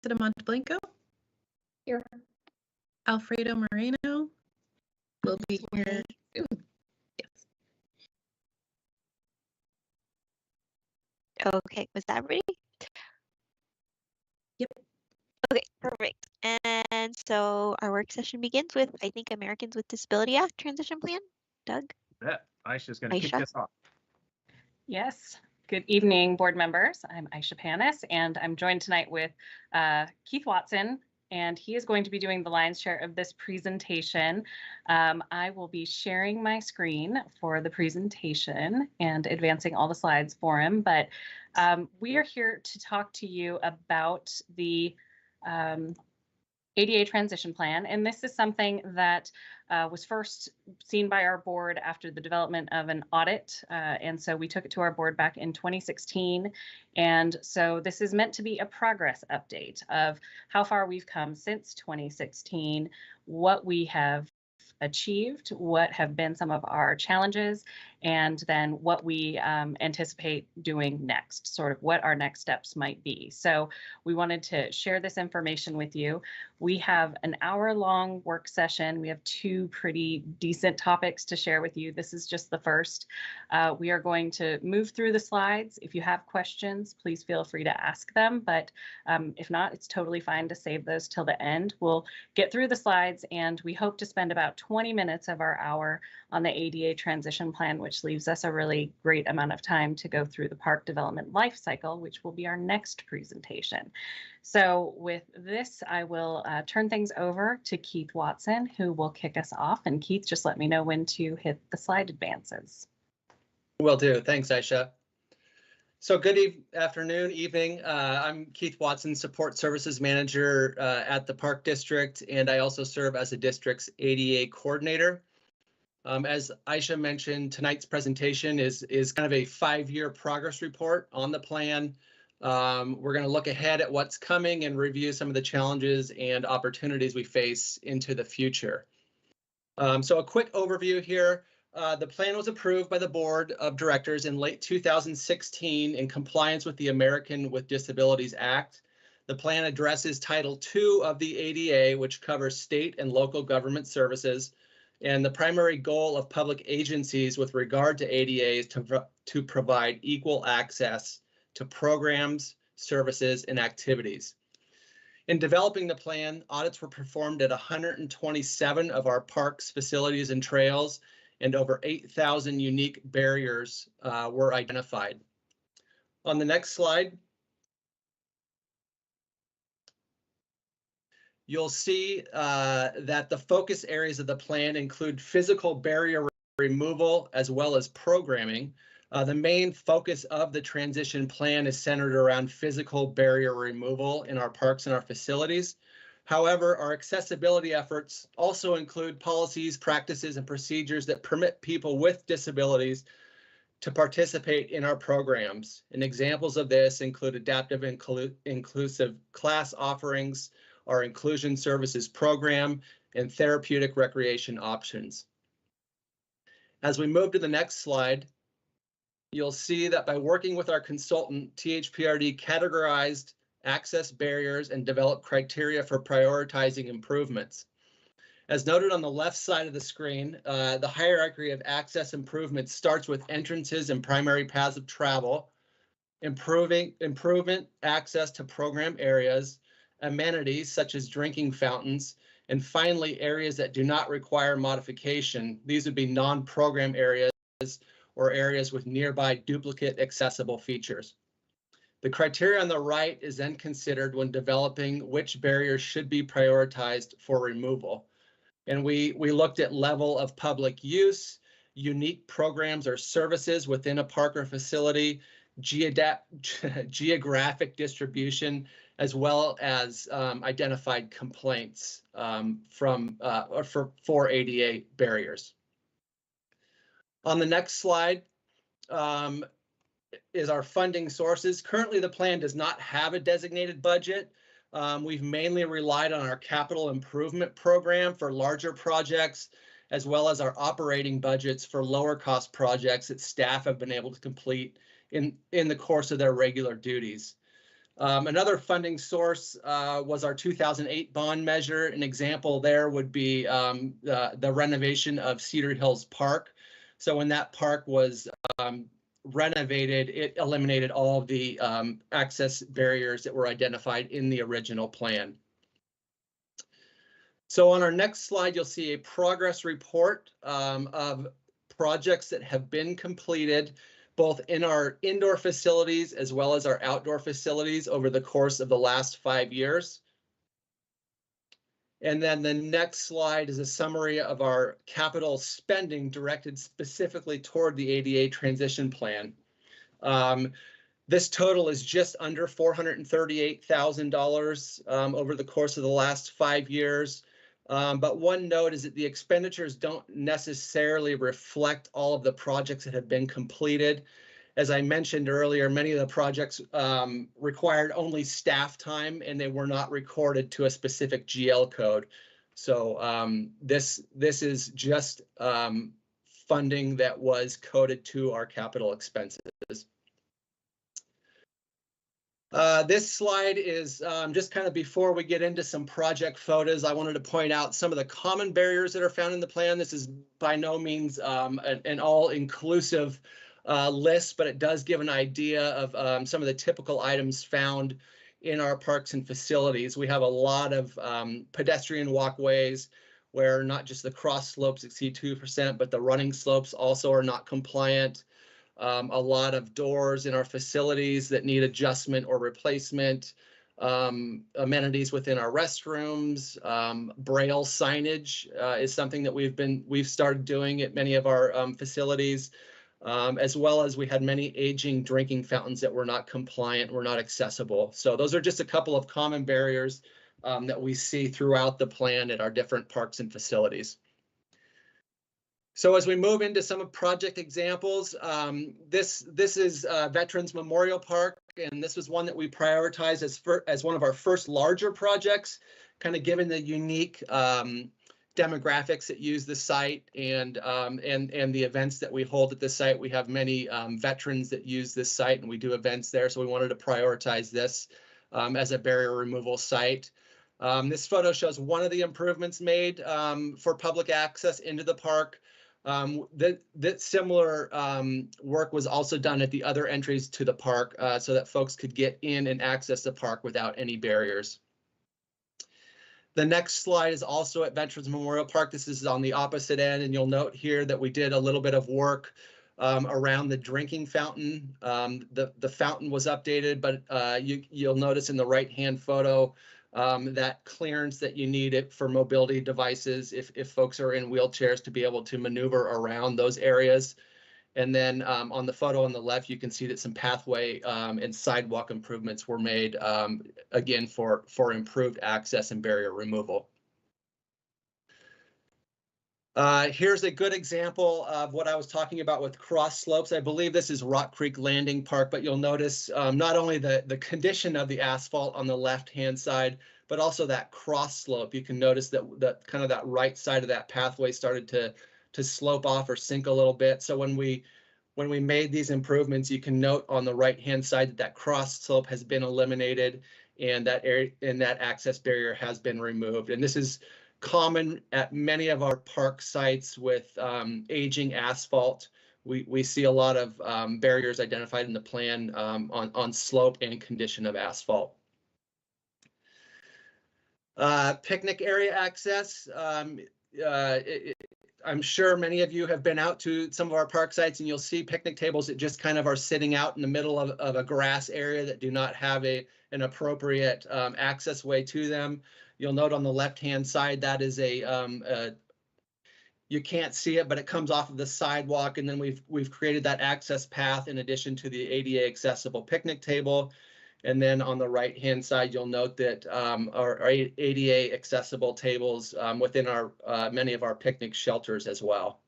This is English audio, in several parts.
Cressida Monteblanco. Here. Alfredo Moreno will be here soon. Yes. Okay, was that ready? Yep. Okay, perfect. And so our work session begins with, I think, Americans with Disability Act transition plan. Doug? Yeah, Aisha's going to kick this off. Yes. Good evening, board members. I'm Aisha Panis, and I'm joined tonight with Keith Watson, and he is going to be doing the lion's share of this presentation. I will be sharing my screen for the presentation and advancing all the slides for him, but we are here to talk to you about the ADA transition plan, and this is something that was first seen by our board after the development of an audit, and so we took it to our board back in 2016, and so this is meant to be a progress update of how far we've come since 2016, what we have achieved, what have been some of our challenges, and then what we anticipate doing next, sort of what our next steps might be. So we wanted to share this information with you. We have an hour-long work session. We have two pretty decent topics to share with you. This is just the first. We are going to move through the slides. If you have questions, please feel free to ask them, but if not, it's totally fine to save those till the end. We'll get through the slides, and we hope to spend about 20 minutes of our hour on the ADA transition plan, which leaves us a really great amount of time to go through the park development life cycle, which will be our next presentation. So with this, I will turn things over to Keith Watson, who will kick us off. And Keith, just let me know when to hit the slide advances. Will do. Thanks, Aisha. So good afternoon, evening. I'm Keith Watson, Support Services Manager at the Park District, and I also serve as the district's ADA coordinator. As Aisha mentioned, tonight's presentation is kind of a 5-year progress report on the plan. We're going to look ahead at what's coming and review some of the challenges and opportunities we face into the future. So a quick overview here. The plan was approved by the Board of Directors in late 2016 in compliance with the American with Disabilities Act. The plan addresses Title II of the ADA, which covers state and local government services. And the primary goal of public agencies with regard to ADA is to provide equal access to programs, services, and activities. In developing the plan, audits were performed at 127 of our parks, facilities, and trails, and over 8,000 unique barriers were identified. On the next slide, you'll see that the focus areas of the plan include physical barrier removal as well as programming. The main focus of the transition plan is centered around physical barrier removal in our parks and our facilities. However, our accessibility efforts also include policies, practices, and procedures that permit people with disabilities to participate in our programs. And examples of this include adaptive inclusive class offerings, our inclusion services program, and therapeutic recreation options. As we move to the next slide, you'll see that by working with our consultant, THPRD categorized access barriers and developed criteria for prioritizing improvements. As noted on the left side of the screen, the hierarchy of access improvements starts with entrances and primary paths of travel, improvement access to program areas, amenities such as drinking fountains, and finally areas that do not require modification. These would be non-program areas or areas with nearby duplicate accessible features. The criteria on the right is then considered when developing which barriers should be prioritized for removal. And we looked at level of public use, unique programs or services within a park or facility, geographic distribution, as well as identified complaints for ADA barriers. On the next slide is our funding sources. Currently, the plan does not have a designated budget. We've mainly relied on our capital improvement program for larger projects, as well as our operating budgets for lower cost projects that staff have been able to complete in the course of their regular duties. Another funding source was our 2008 bond measure. An example there would be the renovation of Cedar Hills Park. So when that park was renovated, it eliminated all of the access barriers that were identified in the original plan. So on our next slide, you'll see a progress report of projects that have been completed both in our indoor facilities as well as our outdoor facilities over the course of the last 5 years. And then the next slide is a summary of our capital spending directed specifically toward the ADA transition plan. This total is just under $438,000 over the course of the last 5 years. But one note is that the expenditures don't necessarily reflect all of the projects that have been completed. As I mentioned earlier, many of the projects required only staff time and they were not recorded to a specific GL code. So this is just funding that was coded to our capital expenses. This slide is just kind of before we get into some project photos. I wanted to point out some of the common barriers that are found in the plan. This is by no means an all-inclusive list, but it does give an idea of some of the typical items found in our parks and facilities. We have a lot of pedestrian walkways where not just the cross slopes exceed 2%, but the running slopes also are not compliant. A lot of doors in our facilities that need adjustment or replacement, amenities within our restrooms, braille signage is something that we've started doing at many of our facilities, as well as we had many aging drinking fountains that were not compliant, were not accessible. So those are just a couple of common barriers that we see throughout the plan at our different parks and facilities. So as we move into some of project examples, this is Veterans Memorial Park, and this was one that we prioritized as one of our first larger projects, kind of given the unique demographics that use the site and the events that we hold at the site. We have many veterans that use this site, and we do events there, so we wanted to prioritize this as a barrier removal site. This photo shows one of the improvements made for public access into the park. That similar work was also done at the other entries to the park so that folks could get in and access the park without any barriers. The next slide is also at Veterans Memorial Park. This is on the opposite end, and you'll note here that we did a little bit of work around the drinking fountain. The fountain was updated, but you'll notice in the right-hand photo that clearance that you need it for mobility devices if folks are in wheelchairs to be able to maneuver around those areas. And then on the photo on the left, you can see that some pathway and sidewalk improvements were made, again, for improved access and barrier removal. Here's a good example of what I was talking about with cross slopes. I believe this is Rock Creek Landing Park, but you'll notice not only the condition of the asphalt on the left-hand side, but also that cross slope. You can notice that kind of that right side of that pathway started to slope off or sink a little bit. So when we made these improvements, you can note on the right-hand side that cross slope has been eliminated and that area and that access barrier has been removed. And this is common at many of our park sites with aging asphalt. We see a lot of barriers identified in the plan on slope and condition of asphalt. Picnic area access. I'm sure many of you have been out to some of our park sites and you'll see picnic tables that just kind of are sitting out in the middle of a grass area that do not have an appropriate access way to them. You'll note on the left-hand side that is you can't see it, but it comes off of the sidewalk, and then we've created that access path in addition to the ADA accessible picnic table. And then on the right-hand side, you'll note that our ADA accessible tables within our many of our picnic shelters as well.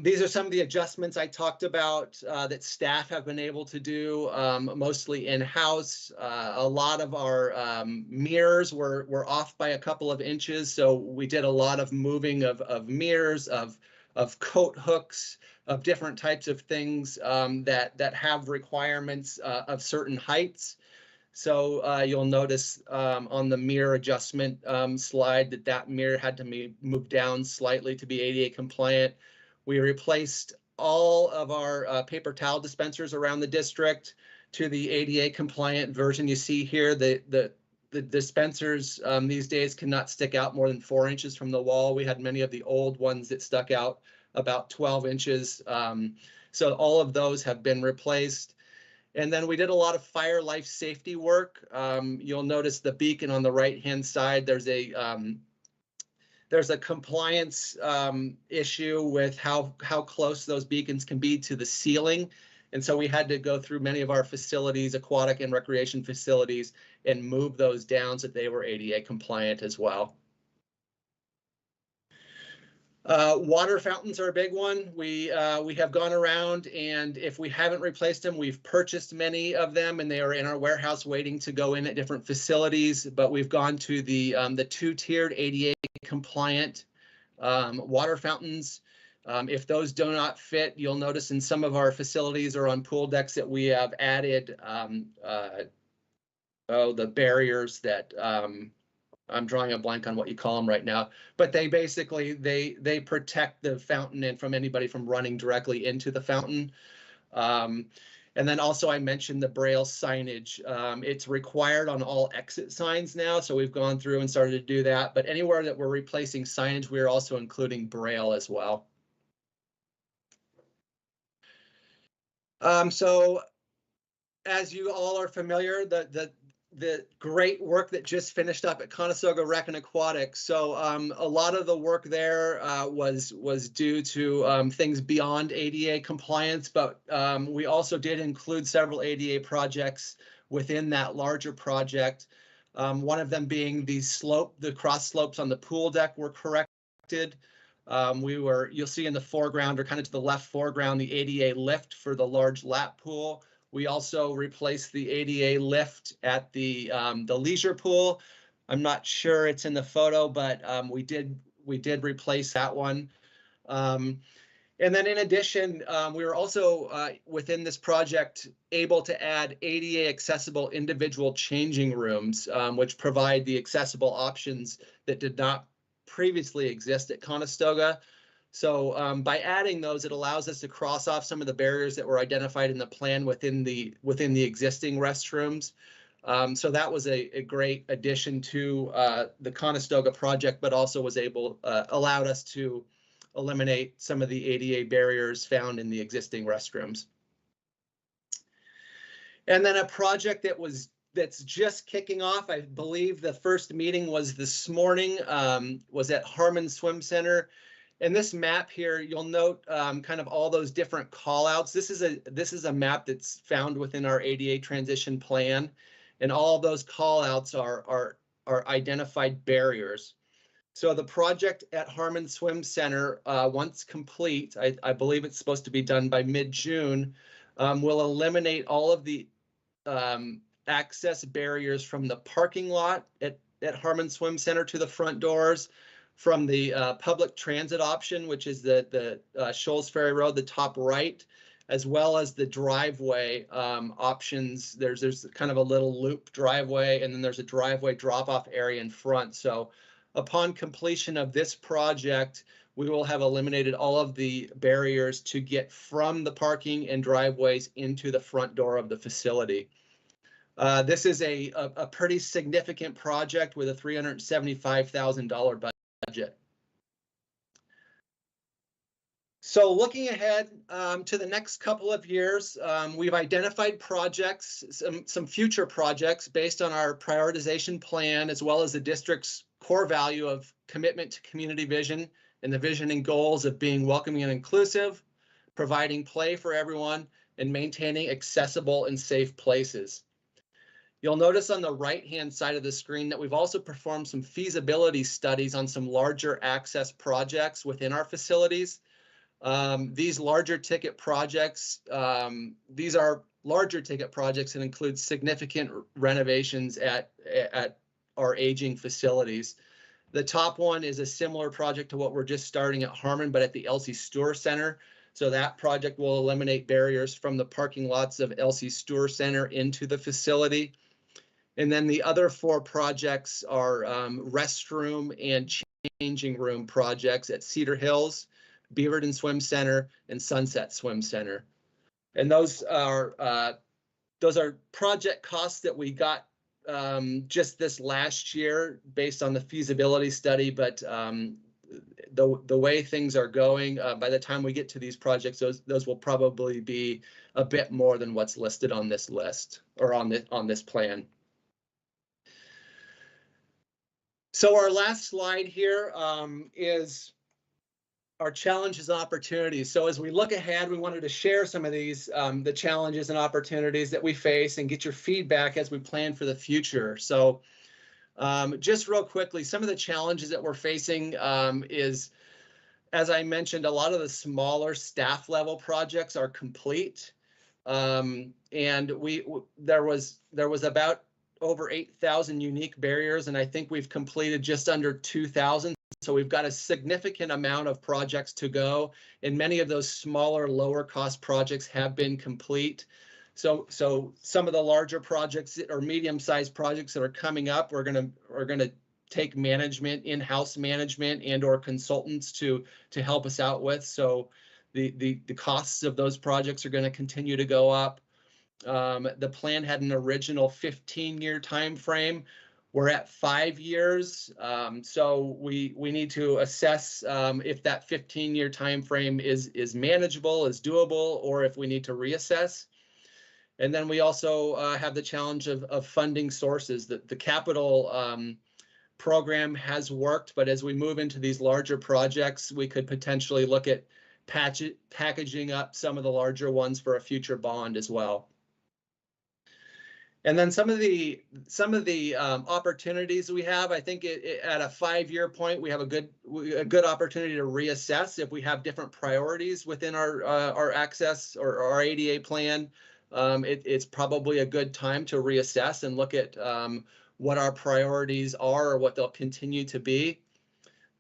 These are some of the adjustments I talked about that staff have been able to do, mostly in-house. A lot of our mirrors were off by a couple of inches, so we did a lot of moving of mirrors, of coat hooks, of different types of things that have requirements of certain heights. So you'll notice on the mirror adjustment slide that mirror had to be moved down slightly to be ADA compliant. We replaced all of our paper towel dispensers around the district to the ADA compliant version. You see here the dispensers these days cannot stick out more than 4 inches from the wall. We had many of the old ones that stuck out about 12 inches. So all of those have been replaced. And then we did a lot of fire life safety work. You'll notice the beacon on the right-hand side. There's a compliance issue with how close those beacons can be to the ceiling. And so we had to go through many of our facilities, aquatic and recreation facilities, and move those down so that they were ADA compliant as well. Water fountains are a big one. We have gone around, and if we haven't replaced them, we've purchased many of them, and they are in our warehouse waiting to go in at different facilities. But we've gone to the 2-tiered ADA compliant water fountains. If those do not fit, you'll notice in some of our facilities or on pool decks that we have added the barriers that I'm drawing a blank on what you call them right now, but they basically they protect the fountain and from anybody from running directly into the fountain. And then also I mentioned the Braille signage. It's required on all exit signs now, so we've gone through and started to do that. But anywhere that we're replacing signage, we're also including Braille as well. So as you all are familiar, the great work that just finished up at Conestoga Rec and Aquatics. So a lot of the work there was due to things beyond ADA compliance, but we also did include several ADA projects within that larger project. One of them being the cross slopes on the pool deck were corrected. You'll see in the foreground, or kind of to the left foreground, the ADA lift for the large lap pool. We also replaced the ADA lift at the leisure pool. I'm not sure it's in the photo, but we did replace that one. And then in addition, we were also within this project able to add ADA accessible individual changing rooms, which provide the accessible options that did not previously exist at Conestoga. So by adding those, it allows us to cross off some of the barriers that were identified in the plan within the existing restrooms. So that was a great addition to the Conestoga project, but also was allowed us to eliminate some of the ADA barriers found in the existing restrooms. And then a project that's just kicking off. I believe the first meeting was this morning, was at Harmon Swim Center. And this map here, you'll note kind of all those different call outs. This is a map that's found within our ADA transition plan. And all of those call outs are identified barriers. So the project at Harmon Swim Center, once complete, I believe it's supposed to be done by mid-June, will eliminate all of the access barriers from the parking lot at Harmon Swim Center to the front doors, from the public transit option, which is the Shoals Ferry Road, the top right, as well as the driveway options. There's kind of a little loop driveway, and then there's a driveway drop-off area in front. So upon completion of this project, we will have eliminated all of the barriers to get from the parking and driveways into the front door of the facility. This is a pretty significant project with a $375,000 budget. So looking ahead to the next couple of years, we've identified projects, some future projects based on our prioritization plan, as well as the district's core value of commitment to community vision and the vision and goals of being welcoming and inclusive, providing play for everyone, and maintaining accessible and safe places. You'll notice on the right-hand side of the screen that we've also performed some feasibility studies on some larger access projects within our facilities. These larger ticket projects, these are larger ticket projects that include significant renovations at our aging facilities. The top one is a similar project to what we're just starting at Harmon, but at the Elsie Stewart Center. So that project will eliminate barriers from the parking lots of LC Stewart Center into the facility. And then the other 4 projects are restroom and changing room projects at Cedar Hills, Beaverton Swim Center, and Sunset Swim Center. And those are project costs that we got just this last year based on the feasibility study, but the way things are going, by the time we get to these projects, those will probably be a bit more than what's listed on this list or on this plan. So our last slide here is our challenges and opportunities. So as we look ahead, we wanted to share some of these, the challenges and opportunities that we face and get your feedback as we plan for the future. So just real quickly, some of the challenges that we're facing is, as I mentioned, a lot of the smaller staff level projects are complete. And there was about over 8,000 unique barriers, and I think we've completed just under 2,000. So we've got a significant amount of projects to go, and many of those smaller, lower cost projects have been complete. So some of the larger projects or medium-sized projects that are coming up, we're gonna take management, in-house management, and/or consultants to help us out with. So the costs of those projects are going to continue to go up. The plan had an original 15-year time frame. We're at 5 years, so we need to assess if that 15-year time frame is manageable, is doable, or if we need to reassess. And then we also have the challenge of funding sources. The capital program has worked, but as we move into these larger projects, we could potentially look at packaging up some of the larger ones for a future bond as well. And then some of the opportunities we have, I think at a 5-year point, we have a good opportunity to reassess if we have different priorities within our access or our ADA plan. It's probably a good time to reassess and look at what our priorities are or what they'll continue to be.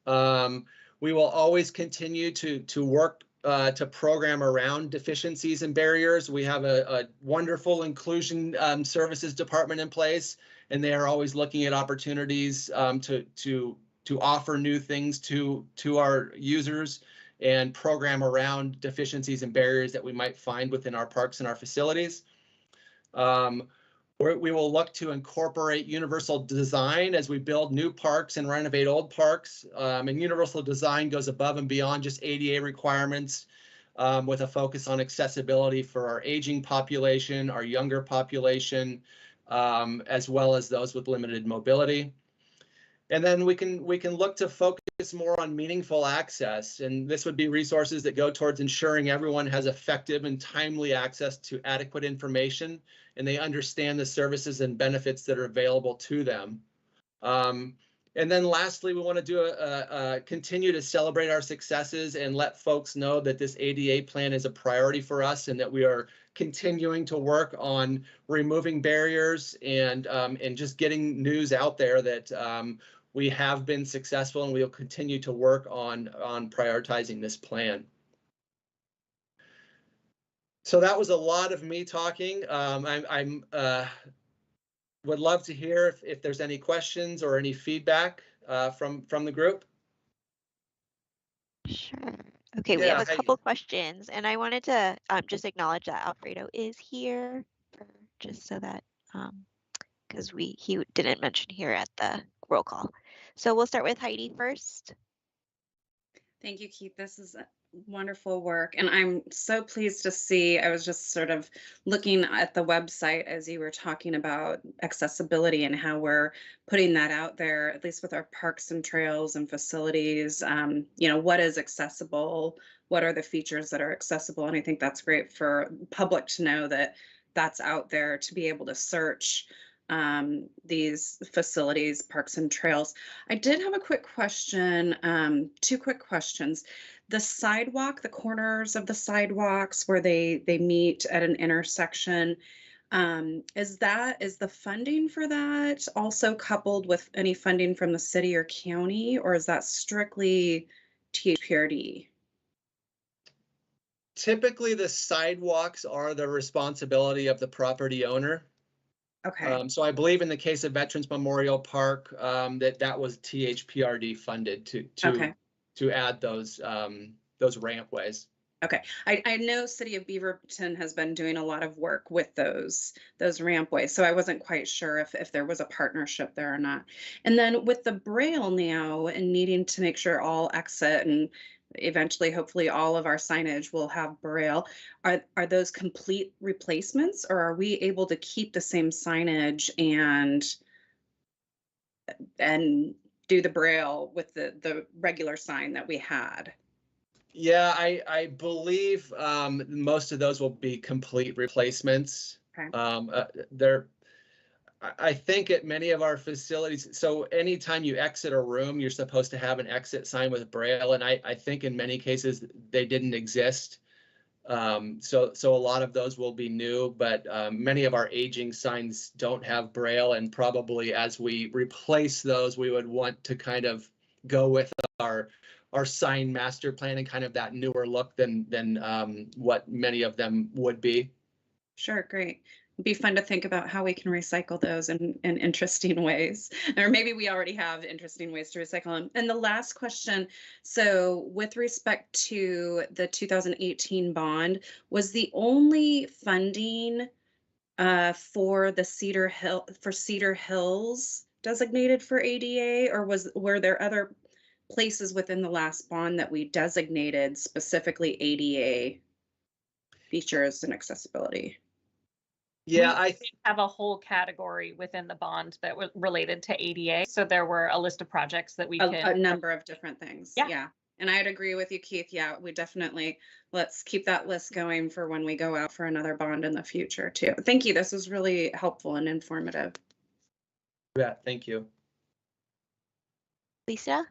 We will always continue to work to program around deficiencies and barriers. We have a wonderful inclusion services department in place, and they are always looking at opportunities to offer new things to our users and program around deficiencies and barriers that we might find within our parks and our facilities. We will look to incorporate universal design as we build new parks and renovate old parks. And universal design goes above and beyond just ADA requirements with a focus on accessibility for our aging population, our younger population, as well as those with limited mobility. And then we can look to focus more on meaningful access, and this would be resources that go towards ensuring everyone has effective and timely access to adequate information, and they understand the services and benefits that are available to them. And then lastly, we want to do continue to celebrate our successes and let folks know that this ADA plan is a priority for us and that we are continuing to work on removing barriers and just getting news out there that we have been successful, and we'll continue to work on prioritizing this plan. So that was a lot of me talking. I would love to hear if there's any questions or any feedback from the group. Sure. Okay, we have a couple questions, and I wanted to just acknowledge that Alfredo is here, just so that because he didn't mention here at the roll call. So we'll start with Heidi first. Thank you, Keith. This is wonderful work, and I'm so pleased to see. I was just sort of looking at the website as you were talking about accessibility and how we're putting that out there, at least with our parks and trails and facilities. You know, what is accessible? What are the features that are accessible? And I think that's great for public to know that that's out there, to be able to search these facilities, parks and trails. I did have a quick question, 2 quick questions. The sidewalk, the corners of the sidewalks where they meet at an intersection, is the funding for that also coupled with any funding from the city or county, or is that strictly THPRD? Typically, the sidewalks are the responsibility of the property owner. Okay. So I believe in the case of Veterans Memorial Park, that was THPRD funded Okay. to add those rampways. Okay. I know City of Beaverton has been doing a lot of work with those rampways, so I wasn't quite sure if there was a partnership there or not. And then with the Braille now and needing to make sure all exit and eventually, hopefully, all of our signage will have Braille, are those complete replacements, or are we able to keep the same signage and do the Braille with the regular sign that we had? Yeah, I believe most of those will be complete replacements. Okay. I think at many of our facilities, so anytime you exit a room, you're supposed to have an exit sign with Braille, and I think in many cases they didn't exist. So a lot of those will be new, but many of our aging signs don't have Braille, and probably as we replace those, we would want to kind of go with our sign master plan and kind of that newer look than what many of them would be. Sure, great. It'd be fun to think about how we can recycle those in interesting ways. Or maybe we already have interesting ways to recycle them. And the last question, so with respect to the 2018 bond, was the only funding for the Cedar Hills designated for ADA, or were there other places within the last bond that we designated specifically ADA features and accessibility? Yeah, We have a whole category within the bond that was related to ADA. So there were a list of projects that we A could. number of different things. Yeah. Yeah. And I'd agree with you, Keith. Yeah, we definitely, let's keep that list going for when we go out for another bond in the future too. Thank you. This was really helpful and informative. yeah, thank you. Lisa?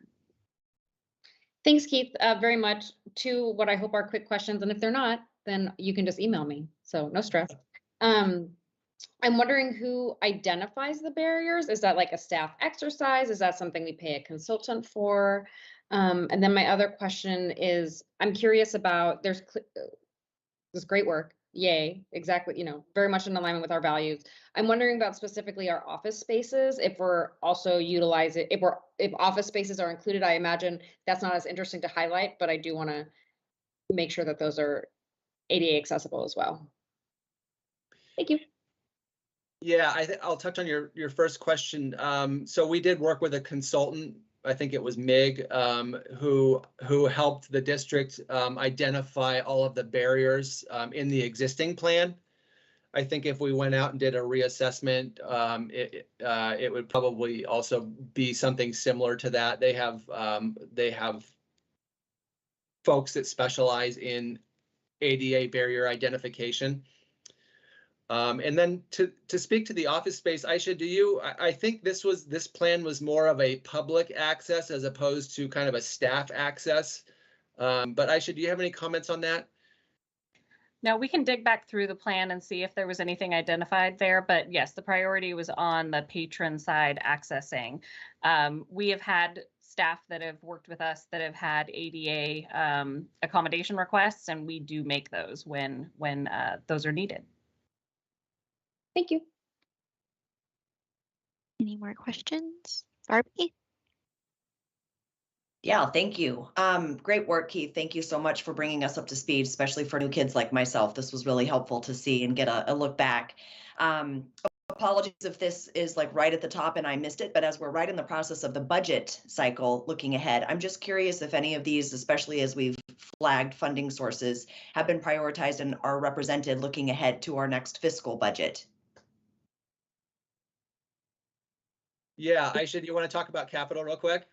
Thanks, Keith, very much. To what I hope are quick questions, and if they're not, then you can just email me, so no stress. I'm wondering who identifies the barriers. Is that like a staff exercise? Is that something we pay a consultant for? And then my other question is, I'm curious about, there's this great work, yay, exactly, very much in alignment with our values. I'm wondering about specifically our office spaces, if we're also utilizing, if office spaces are included. I imagine that's not as interesting to highlight, but I do want to make sure that those are ADA accessible as well. Thank you. Yeah, I'll touch on your first question. So we did work with a consultant, I think it was MIG, who helped the district identify all of the barriers in the existing plan. I think if we went out and did a reassessment, it would probably also be something similar to that. They have folks that specialize in ADA barrier identification. And then to speak to the office space, Aisha, I think this plan was more of a public access as opposed to kind of a staff access. But Aisha, do you have any comments on that? No, we can dig back through the plan and see if there was anything identified there, but yes, the priority was on the patron side accessing. We have had staff that have worked with us that have had ADA accommodation requests, and we do make those when those are needed. Thank you. Any more questions? Barbie? Yeah, thank you. Great work, Keith. Thank you so much for bringing us up to speed, especially for new kids like myself. This was really helpful to see and get a look back. Apologies if this is like right at the top and I missed it, but as we're right in the process of the budget cycle looking ahead, I'm just curious if any of these, especially as we've flagged funding sources, have been prioritized and are represented looking ahead to our next fiscal budget. Yeah, Aisha, do you want to talk about capital real quick?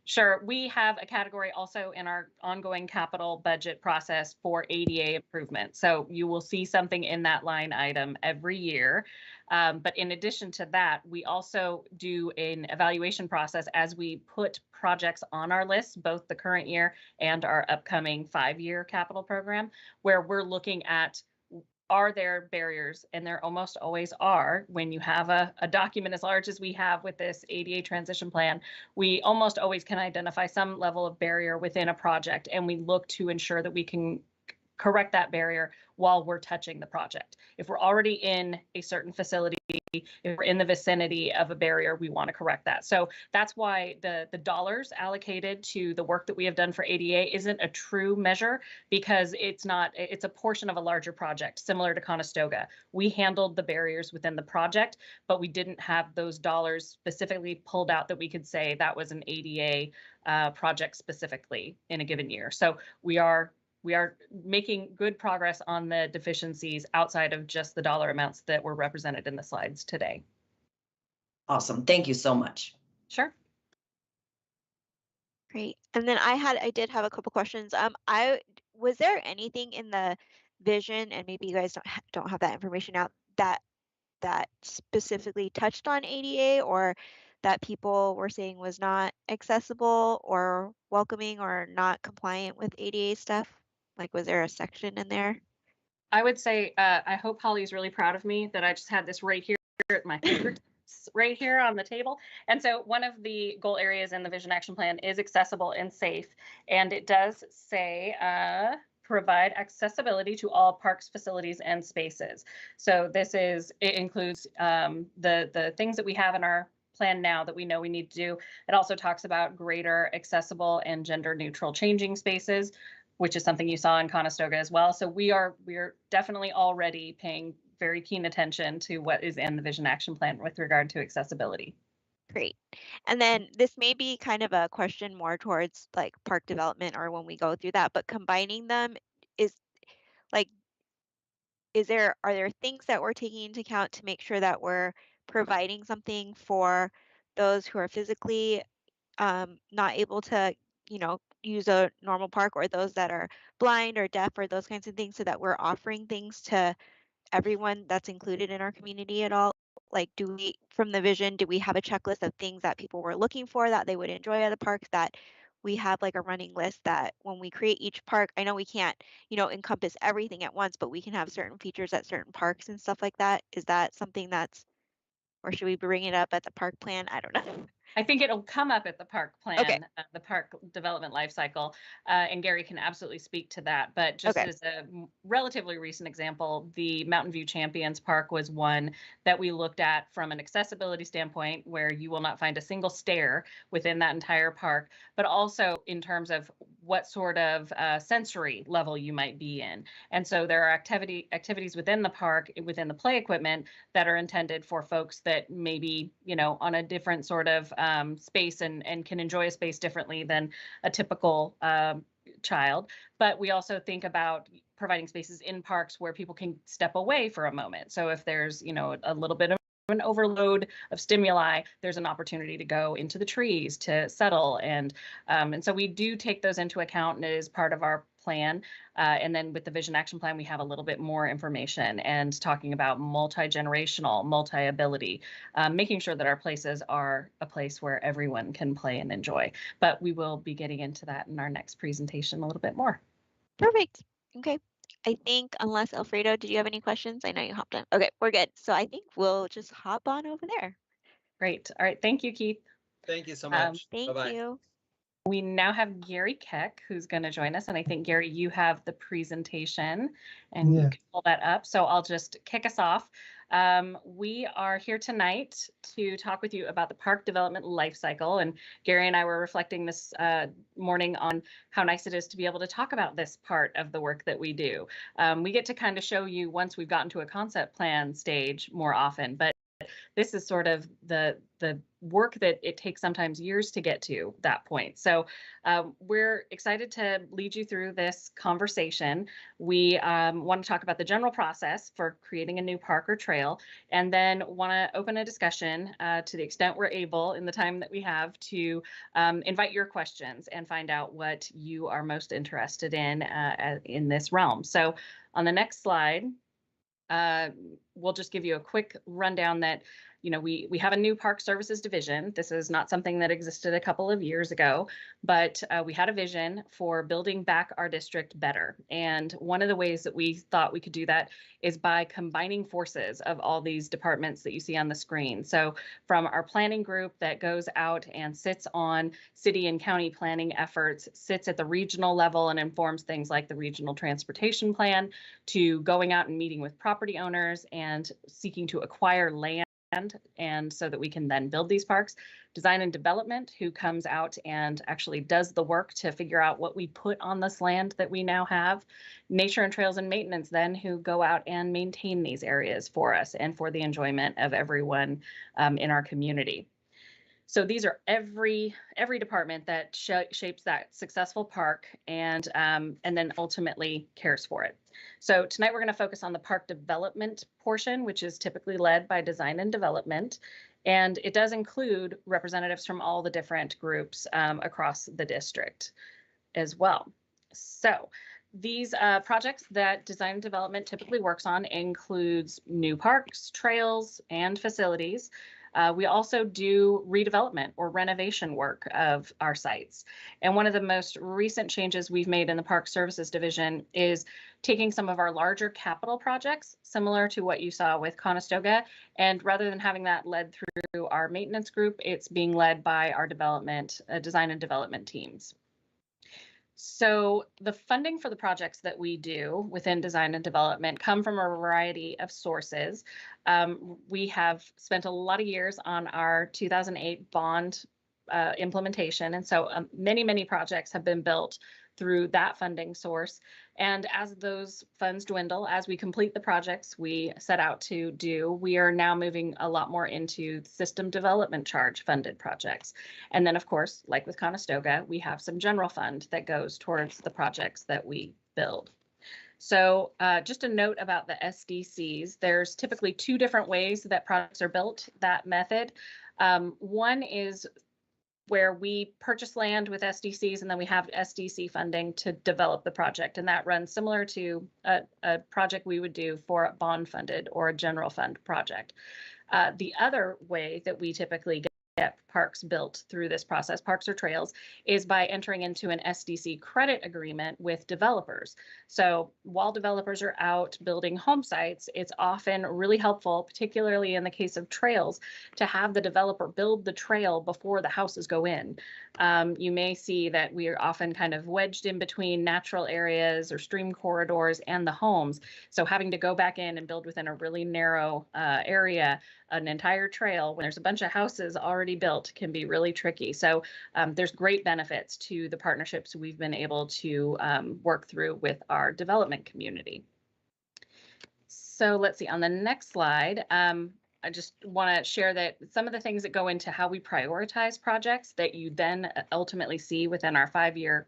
Sure. We have a category also in our ongoing capital budget process for ADA improvement. So you will see something in that line item every year. But in addition to that, we also do an evaluation process as we put projects on our list, both the current year and our upcoming 5-year capital program, where we're looking at, are there barriers? And there almost always are. When you have a document as large as we have with this ADA transition plan, we almost always can identify some level of barrier within a project, and we look to ensure that we can correct that barrier while we're touching the project. If we're already in a certain facility, if we're in the vicinity of a barrier, we want to correct that. So that's why the dollars allocated to the work that we have done for ADA isn't a true measure, because it's a portion of a larger project, similar to Conestoga. We handled the barriers within the project, but we didn't have those dollars specifically pulled out that we could say that was an ADA project specifically in a given year. So we are making good progress on the deficiencies outside of just the dollar amounts that were represented in the slides today. Awesome. Thank you so much. Sure. Great. And then I did have a couple questions. Was there anything in the vision, and maybe you guys don't have that information out, that specifically touched on ADA, or that people were saying was not accessible or welcoming or not compliant with ADA stuff? Like, was there a section in there? I would say, I hope Holly's really proud of me that I just had this right here at my fingertips, right here on the table. And so one of the goal areas in the Vision Action Plan is accessible and safe. And it does say, provide accessibility to all parks, facilities, and spaces. So it includes the things that we have in our plan now that we know we need to do. It also talks about greater accessible and gender neutral changing spaces, which is something you saw in Conestoga as well. So we're definitely already paying very keen attention to what is in the Vision Action Plan with regard to accessibility. Great. And then this may be kind of a question more towards like park development or when we go through that, but combining them is like, are there things that we're taking into account to make sure that we're providing something for those who are physically not able to, use a normal park, or those that are blind or deaf or those kinds of things, so that we're offering things to everyone that's included in our community at all? Like, from the vision, do we have a checklist of things that people were looking for that they would enjoy at the park, that we have like a running list that when we create each park, I know we can't, encompass everything at once, but we can have certain features at certain parks and stuff like that? Is that something or should we bring it up at the park plan? I don't know. I think it'll come up at the park plan, Okay. The park development life cycle, and Gary can absolutely speak to that. But just Okay. as a relatively recent example, the Mountain View Champions Park was one that we looked at from an accessibility standpoint, where you will not find a single stair within that entire park, but also in terms of what sort of sensory level you might be in. And so there are activities within the park, within the play equipment, that are intended for folks that maybe, on a different sort of space and can enjoy a space differently than a typical child. But we also think about providing spaces in parks where people can step away for a moment. So if there's, a little bit of an overload of stimuli, there's an opportunity to go into the trees to settle. And so we do take those into account, and it is part of our plan. And then with the Vision Action Plan, we have a little bit more information and talking about multi-generational, multi-ability, making sure that our places are a place where everyone can play and enjoy. But we will be getting into that in our next presentation a little bit more. Perfect. Okay. I think, unless Alfredo, did you have any questions? I know you hopped on. Okay, we're good. So I think we'll just hop on over there. Great. All right. Thank you, Keith. Thank you so much. Thank Bye-bye. you. We now have Gary Keck, who's going to join us. And I think, Gary, you have the presentation and you can pull that up. So I'll just kick us off. We are here tonight to talk with you about the park development life cycle. And Gary and I were reflecting this morning on how nice it is to be able to talk about this part of the work that we do. We get to kind of show you once we've gotten to a concept plan stage more often, but this is sort of the work that it takes sometimes years to get to that point. So we're excited to lead you through this conversation. We want to talk about the general process for creating a new park or trail, and then want to open a discussion to the extent we're able in the time that we have to invite your questions and find out what you are most interested in this realm. So on the next slide, we'll just give you a quick rundown that, you know, we have a new Park Services division. This is not something that existed a couple of years ago, but we had a vision for building back our district better. And one of the ways that we thought we could do that is by combining forces of all these departments that you see on the screen. So from our planning group that goes out and sits on city and county planning efforts, sits at the regional level and informs things like the regional transportation plan, to going out and meeting with property owners and seeking to acquire land, and so that we can then build these parks. Design and development, who comes out and actually does the work to figure out what we put on this land that we now have. Nature and trails and maintenance, then, who go out and maintain these areas for us and for the enjoyment of everyone in our community. So these are every department that shapes that successful park and then ultimately cares for it. So tonight we're going to focus on the park development portion, which is typically led by design and development. And it does include representatives from all the different groups across the district as well. So these projects that design and development typically works on includes new parks, trails, and facilities. We also do redevelopment or renovation work of our sites. And one of the most recent changes we've made in the Park Services Division is taking some of our larger capital projects, similar to what you saw with Conestoga, and rather than having that led through our maintenance group, it's being led by our development, design and development teams. So the funding for the projects that we do within design and development come from a variety of sources. We have spent a lot of years on our 2008 bond implementation. And so many projects have been built through that funding source. And as those funds dwindle, as we complete the projects we set out to do, we are now moving a lot more into system development charge funded projects. And then, of course, like with Conestoga, we have some general fund that goes towards the projects that we build. So just a note about the SDCs, there's typically two different ways that projects are built, that method. One is where we purchase land with SDCs and then we have SDC funding to develop the project. And that runs similar to a project we would do for a bond funded or a general fund project. The other way that we typically get parks built through this process, parks or trails, is by entering into an SDC credit agreement with developers. So while developers are out building home sites, it's often really helpful, particularly in the case of trails, to have the developer build the trail before the houses go in. You may see that we are often kind of wedged in between natural areas or stream corridors and the homes. So having to go back in and build within a really narrow area, an entire trail when there's a bunch of houses already built, can be really tricky. So there's great benefits to the partnerships we've been able to work through with our development community. So let's see, on the next slide, I just want to share that some of the things that go into how we prioritize projects that you then ultimately see within our 5-year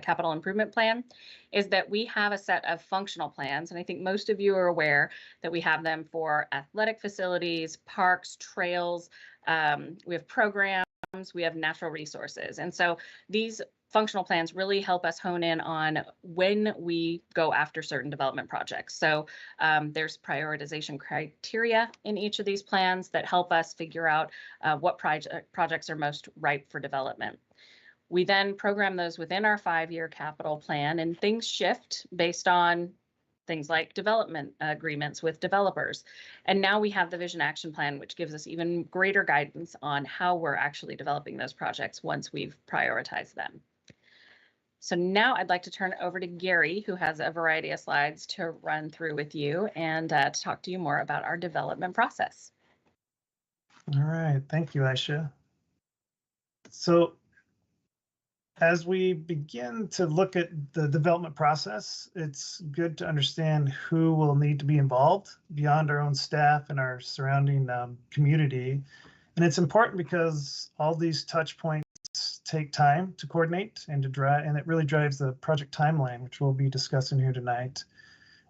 capital improvement plan is that we have a set of functional plans. And I think most of you are aware that we have them for athletic facilities, parks, trails, we have programs, we have natural resources. And so these functional plans really help us hone in on when we go after certain development projects. So there's prioritization criteria in each of these plans that help us figure out what projects are most ripe for development. We then program those within our 5-year capital plan, and things shift based on things like development agreements with developers. And now we have the Vision Action Plan, which gives us even greater guidance on how we're actually developing those projects once we've prioritized them. So now I'd like to turn it over to Gary, who has a variety of slides to run through with you and to talk to you more about our development process. All right, thank you, Aisha. So as we begin to look at the development process, it's good to understand who will need to be involved beyond our own staff and our surrounding community. And it's important because all these touch points take time to coordinate and to drive, and it really drives the project timeline, which we'll be discussing here tonight.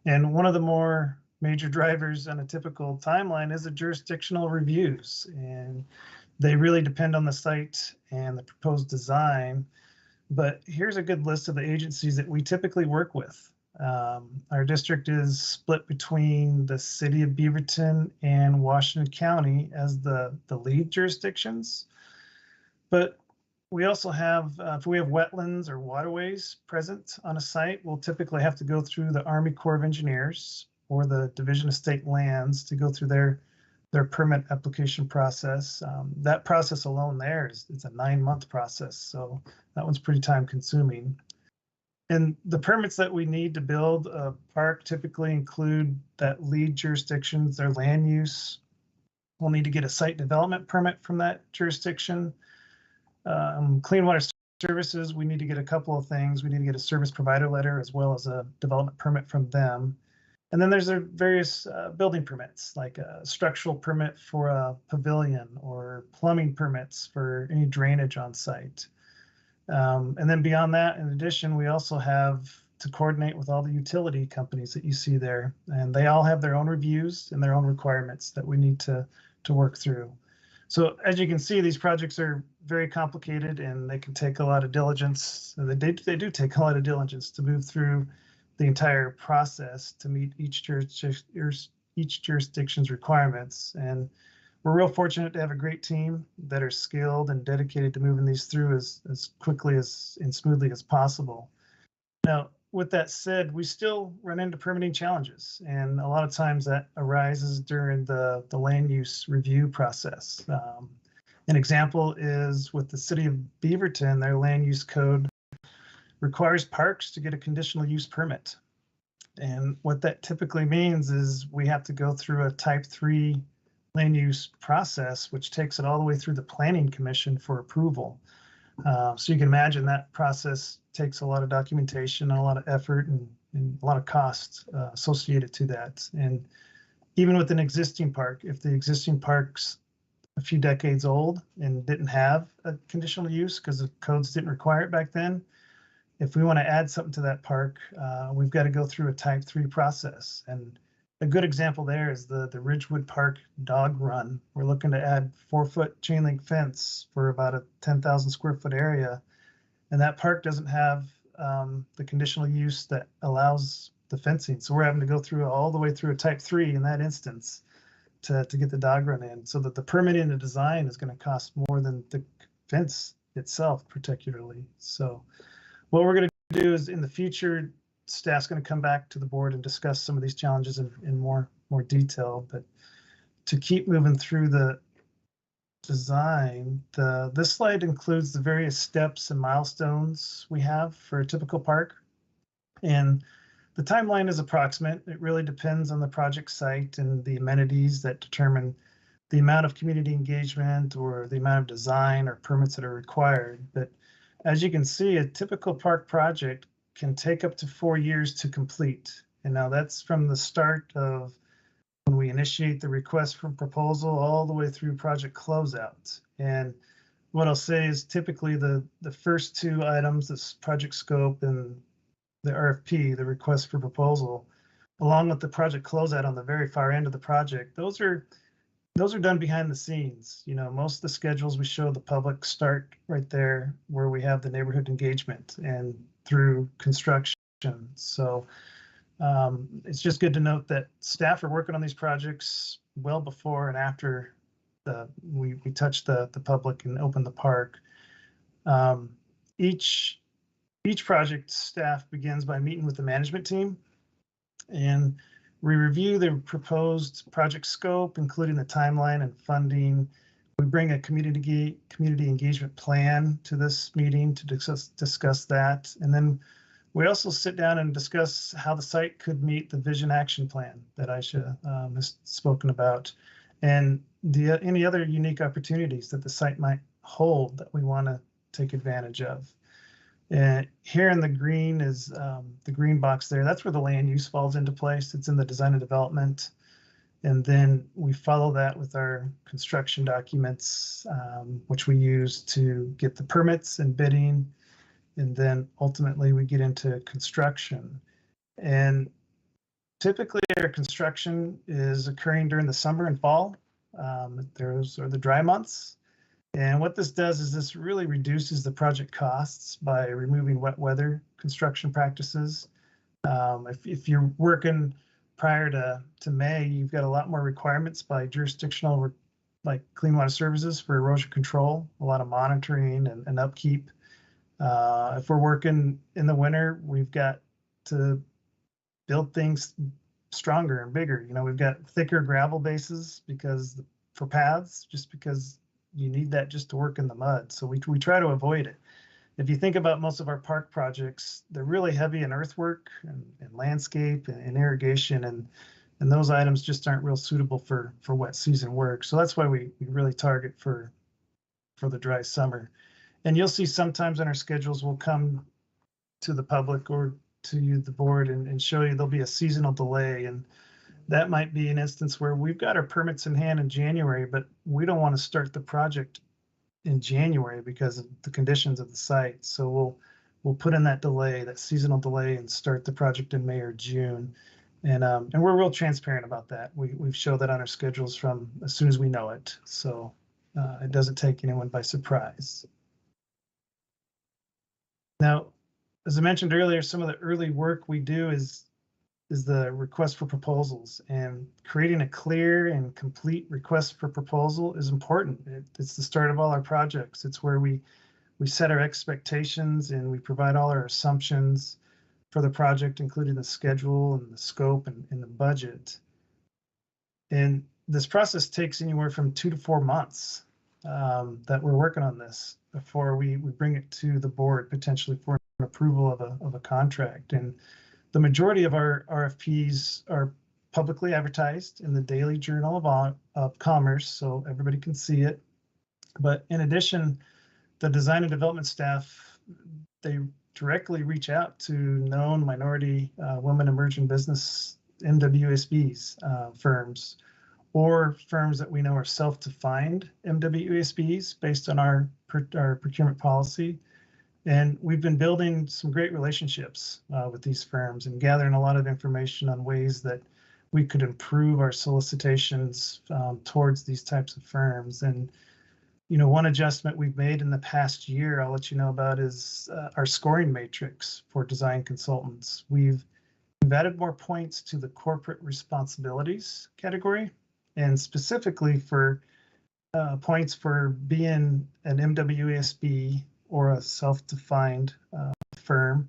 And one of the more major drivers on a typical timeline is the jurisdictional reviews. And they really depend on the site and the proposed design. But here's a good list of the agencies that we typically work with. Our district is split between the city of Beaverton and Washington County as the lead jurisdictions. But we also have, if we have wetlands or waterways present on a site, we'll typically have to go through the Army Corps of Engineers or the Division of State Lands to go through their permit application process. That process alone there it's a 9-month process, so that one's pretty time consuming. And the permits that we need to build a park typically include that lead jurisdictions, their land use. We'll need to get a site development permit from that jurisdiction. Clean water services, we need to get a couple of things. We need to get a service provider letter as well as a development permit from them. And then there's their various building permits, like a structural permit for a pavilion or plumbing permits for any drainage on site. And then beyond that, in addition, we also have to coordinate with all the utility companies that you see there. And they all have their own reviews and their own requirements that we need to work through. So as you can see, these projects are very complicated and they can take a lot of diligence. They do take a lot of diligence to move through the entire process to meet each jurisdiction's requirements. And we're real fortunate to have a great team that are skilled and dedicated to moving these through as quickly and smoothly as possible. Now, with that said, we still run into permitting challenges, and a lot of times that arises during the land use review process. An example is with the city of Beaverton, their land use code requires parks to get a conditional use permit. And what that typically means is we have to go through a type 3 land use process, which takes it all the way through the Planning Commission for approval. So you can imagine that process takes a lot of documentation, a lot of effort, and a lot of costs associated to that. And even with an existing park, if the existing park's a few decades old and didn't have a conditional use because the codes didn't require it back then, if we want to add something to that park, we've got to go through a type 3 process. And a good example there is the Ridgewood Park dog run. We're looking to add 4-foot chain link fence for about a 10,000 square foot area. And that park doesn't have the conditional use that allows the fencing. So we're having to go through all the way through a type 3 in that instance to get the dog run in, so that the permitting and the design is going to cost more than the fence itself particularly. So what we're going to do is in the future, staff's going to come back to the board and discuss some of these challenges in more detail. But to keep moving through the design, this slide includes the various steps and milestones we have for a typical park. And the timeline is approximate. It really depends on the project site and the amenities that determine the amount of community engagement or the amount of design or permits that are required. But as you can see, a typical park project can take up to 4 years to complete. And now that's from the start of when we initiate the request for proposal all the way through project closeout. And what I'll say is typically the first 2 items, this project scope and the RFP, the request for proposal, along with the project closeout on the very far end of the project, those are done behind the scenes. You know, most of the schedules we show the public start right there where we have the neighborhood engagement and through construction. So it's just good to note that staff are working on these projects well before and after we touch the public and open the park. Each project staff begins by meeting with the management team, and we review the proposed project scope, including the timeline and funding. We bring a community engagement plan to this meeting to discuss that. And then we also sit down and discuss how the site could meet the vision action plan that Aisha has spoken about, and any other unique opportunities that the site might hold that we want to take advantage of. And here in the green is the green box there. That's where the land use falls into place. It's in the design and development. And then we follow that with our construction documents, which we use to get the permits and bidding. And then ultimately we get into construction. And typically our construction is occurring during the summer and fall. Those are the dry months. And what this does is this really reduces the project costs by removing wet weather construction practices. If you're working prior to May, you've got a lot more requirements by jurisdictional, like clean water services for erosion control, a lot of monitoring and upkeep. If we're working in the winter, we've got to build things stronger and bigger. You know, we've got thicker gravel bases for paths, just because you need that just to work in the mud. So we try to avoid it. If you think about most of our park projects, they're really heavy in earthwork and landscape and irrigation, and those items just aren't real suitable for wet season work. So that's why we really target for the dry summer. And you'll see sometimes in our schedules, we'll come to the public or to you, the board, and show you there'll be a seasonal delay. And that might be an instance where we've got our permits in hand in January, but we don't want to start the project in January because of the conditions of the site. So we'll put in that delay, that seasonal delay, and start the project in May or June. And we're real transparent about that. We've showed that on our schedules from as soon as we know it. So it doesn't take anyone by surprise. Now, as I mentioned earlier, some of the early work we do is the request for proposals, and creating a clear and complete request for proposal is important. It's the start of all our projects. It's where we set our expectations and we provide all our assumptions for the project, including the schedule and the scope and the budget. And this process takes anywhere from 2 to 4 months that we're working on this before we bring it to the board, potentially for an approval of a contract. And the majority of our RFPs are publicly advertised in the Daily Journal of Commerce, so everybody can see it. But in addition, the design and development staff, they directly reach out to known minority, women emerging business, MWSBs firms, or firms that we know are self-defined MWSBs based on our procurement policy. And we've been building some great relationships with these firms and gathering a lot of information on ways that we could improve our solicitations towards these types of firms. And, you know, one adjustment we've made in the past year, I'll let you know about, is our scoring matrix for design consultants. We've added more points to the corporate responsibilities category, and specifically for points for being an MWSB or a self-defined firm.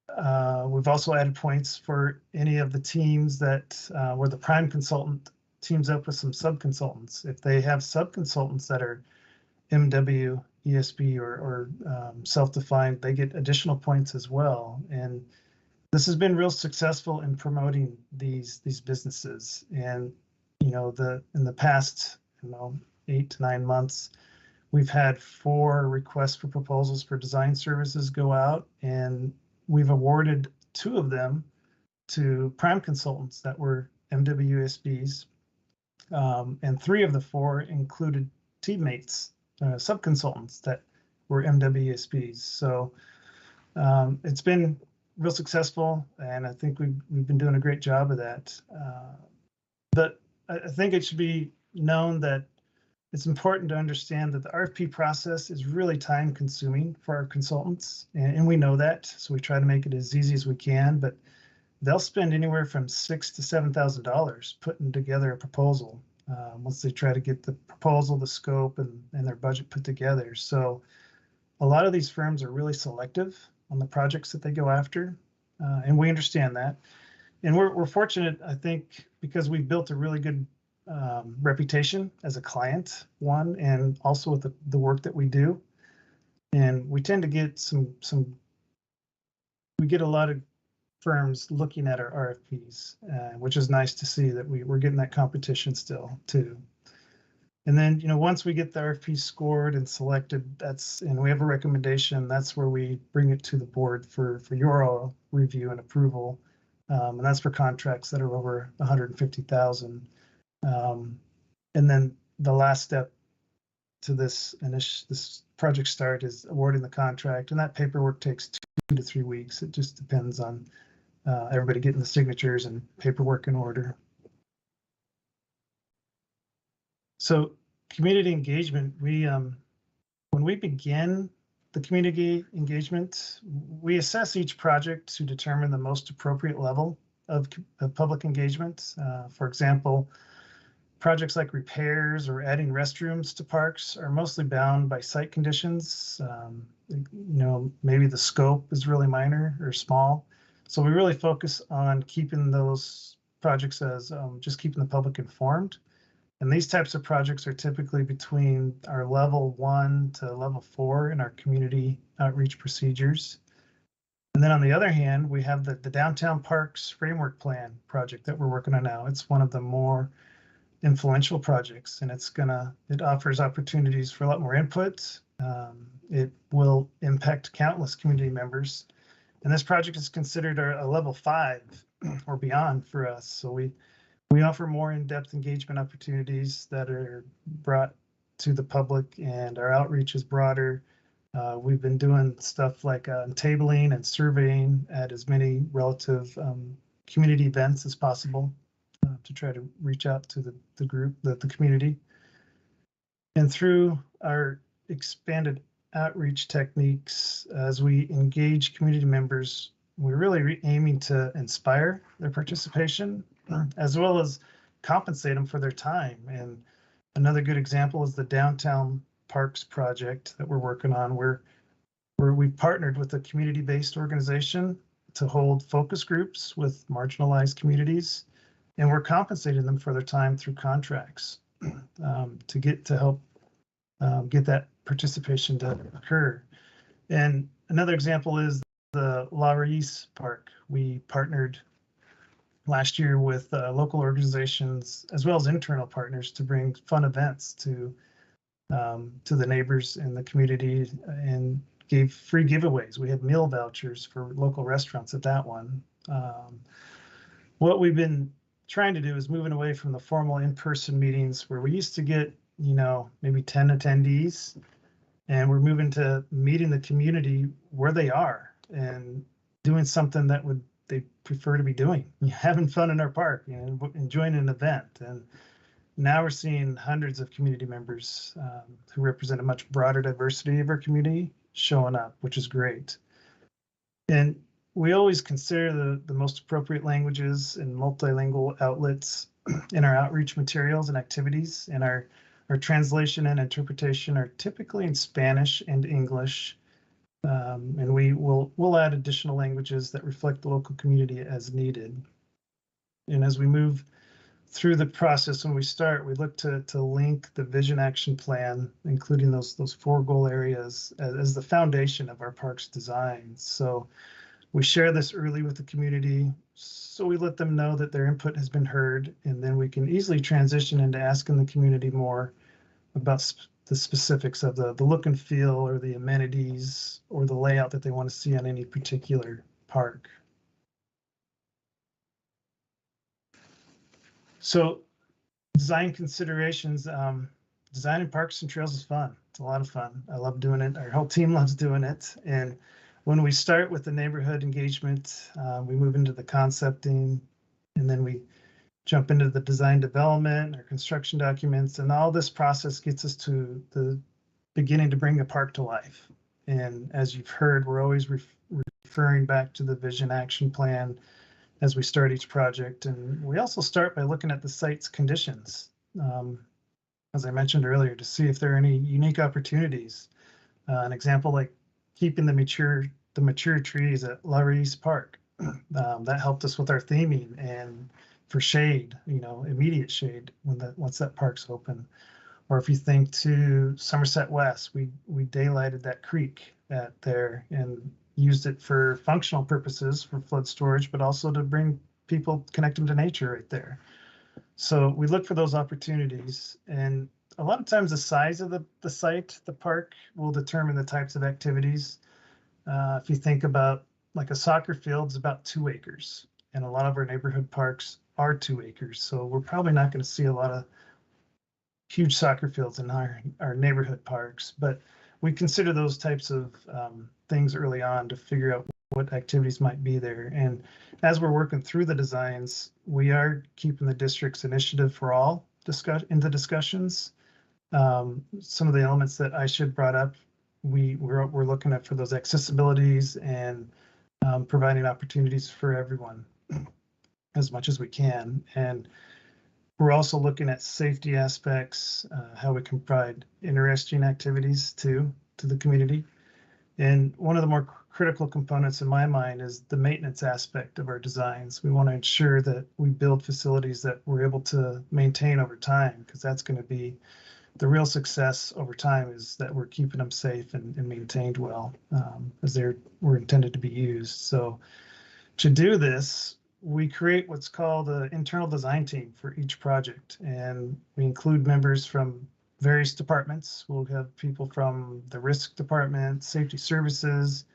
We've also added points for any of the teams that where the prime consultant teams up with some sub-consultants. If they have sub-consultants that are MWESB or self-defined, they get additional points as well. And this has been real successful in promoting these businesses. And, you know, in the past, 8 to 9 months, we've had 4 requests for proposals for design services go out, and we've awarded 2 of them to prime consultants that were MWSBs, and 3 of the 4 included teammates, sub-consultants that were MWSBs. So it's been real successful, and I think we've been doing a great job of that. But I think it should be known that it's important to understand that the RFP process is really time consuming for our consultants, and we know that, so we try to make it as easy as we can, but they'll spend anywhere from $6,000 to $7,000 putting together a proposal once they try to get the proposal, the scope, and their budget put together. So a lot of these firms are really selective on the projects that they go after, and we understand that. And we're fortunate, I think, because we've built a really good reputation as a client, one, and also with the work that we do. And we tend to get we get a lot of firms looking at our RFPs, which is nice to see that we're getting that competition still too. And then, once we get the RFP scored and selected, and we have a recommendation, that's where we bring it to the board for your review and approval. And that's for contracts that are over 150,000. And then the last step to this project start is awarding the contract, and that paperwork takes 2 to 3 weeks. It just depends on everybody getting the signatures and paperwork in order. So community engagement, when we begin the community engagement, we assess each project to determine the most appropriate level of public engagement. For example, projects like repairs or adding restrooms to parks are mostly bound by site conditions. Maybe the scope is really minor or small. So we really focus on keeping those projects as just keeping the public informed. And these types of projects are typically between our level 1 to level 4 in our community outreach procedures. And then on the other hand, we have the Downtown Parks Framework Plan project that we're working on now. It's one of the more influential projects, and it offers opportunities for a lot more input. It will impact countless community members. And this project is considered a level 5 or beyond for us. So we offer more in-depth engagement opportunities that are brought to the public, and our outreach is broader. We've been doing stuff like tabling and surveying at as many relative community events as possible to try to reach out to the group, the community. And through our expanded outreach techniques, as we engage community members, we're really aiming to inspire their participation as well as compensate them for their time. And another good example is the Downtown Parks project that we're working on, where we've partnered with a community-based organization to hold focus groups with marginalized communities, and we're compensating them for their time through contracts to help get that participation to occur. And another example is the La Raíz Park. We partnered last year with local organizations as well as internal partners to bring fun events to the neighbors in the community and gave free giveaways. We had meal vouchers for local restaurants at that one. What we've been trying to do is moving away from the formal in-person meetings where we used to get, maybe 10 attendees, and we're moving to meeting the community where they are and doing something that they prefer to be doing, having fun in our park, enjoying an event. And now we're seeing hundreds of community members who represent a much broader diversity of our community showing up, which is great. And we always consider the most appropriate languages and multilingual outlets in our outreach materials and activities, and our translation and interpretation are typically in Spanish and English. And we'll add additional languages that reflect the local community as needed. And as we move through the process, when we start, we look to link the vision action plan, including those 4 goal areas, as the foundation of our park's design. So we share this early with the community, so we let them know that their input has been heard, and then we can easily transition into asking the community more about the specifics of the look and feel or the amenities or the layout that they want to see on any particular park. So design considerations, designing parks and trails is fun. It's a lot of fun. I love doing it. Our whole team loves doing it. And when we start with the neighborhood engagement, we move into the concepting, and then we jump into the design development, our construction documents, and all this process gets us to the beginning to bring the park to life. And as you've heard, we're always referring back to the vision action plan as we start each project. And we also start by looking at the site's conditions, as I mentioned earlier, to see if there are any unique opportunities. An example like keeping the mature trees at La Raíz Park. That helped us with our theming and for shade, immediate shade once that park's open. Or if you think to Somerset West, we daylighted that creek there and used it for functional purposes for flood storage, but also to bring people, connect them to nature right there. So we look for those opportunities, and a lot of times the size of the site, the park, will determine the types of activities. If you think about like a soccer field is about 2 acres, and a lot of our neighborhood parks are 2 acres. So we're probably not going to see a lot of huge soccer fields in our neighborhood parks, but we consider those types of things early on to figure out what activities might be there. And as we're working through the designs, we are keeping the district's initiative for all into discussions. Some of the elements that I should brought up we're looking at for those accessibilities and providing opportunities for everyone as much as we can. And we're also looking at safety aspects, how we can provide interesting activities to the community. And one of the more critical components in my mind is the maintenance aspect of our designs. We want to ensure that we build facilities that we're able to maintain over time, because that's going to be the real success over time, is that we're keeping them safe and maintained well, as were intended to be used. So to do this, we create what's called an internal design team for each project, and we include members from various departments. We'll have people from the risk department, safety services,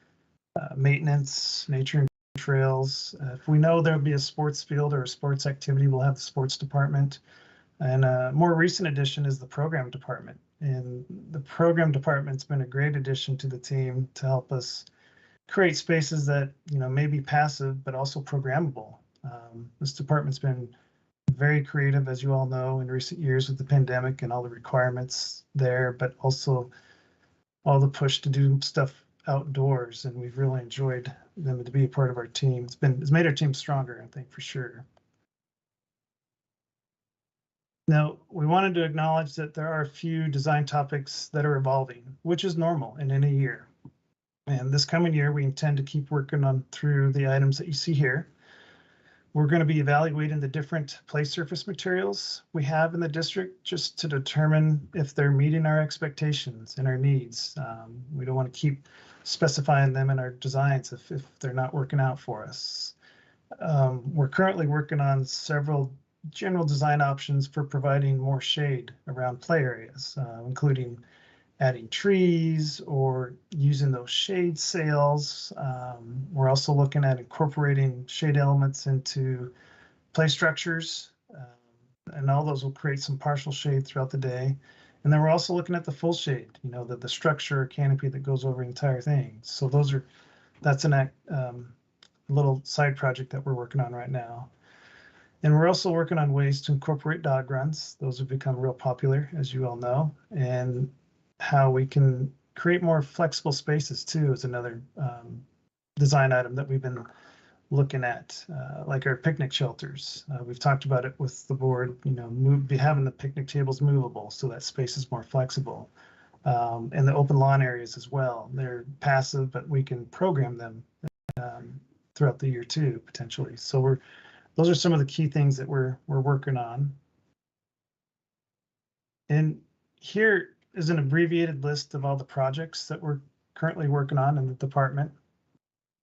maintenance, nature and trails. If we know there'll be a sports field or a sports activity, we'll have the sports department. And a more recent addition is the program department. And the program department's been a great addition to the team to help us create spaces that, may be passive, but also programmable. This department's been very creative, as you all know, in recent years with the pandemic and all the requirements there, but also all the push to do stuff outdoors. And we've really enjoyed them to be a part of our team. It's made our team stronger, I think, for sure. Now, we wanted to acknowledge that there are a few design topics that are evolving, which is normal in any year. And this coming year, we intend to keep working on through the items that you see here. We're going to be evaluating the different play surface materials we have in the district, just to determine if they're meeting our expectations and our needs. We don't want to keep specifying them in our designs if they're not working out for us. We're currently working on several general design options for providing more shade around play areas, including adding trees or using those shade sails. We're also looking at incorporating shade elements into play structures, and all those will create some partial shade throughout the day. And then we're also looking at the full shade, the structure or canopy that goes over the entire thing. So that's a little side project that we're working on right now. And we're also working on ways to incorporate dog runs. Those have become real popular, as you all know, and how we can create more flexible spaces too is another design item that we've been looking at, like our picnic shelters. We've talked about it with the board, having the picnic tables movable so that space is more flexible. And the open lawn areas as well. They're passive, but we can program them throughout the year too, potentially. So those are some of the key things that we're working on. And here is an abbreviated list of all the projects that we're currently working on in the department.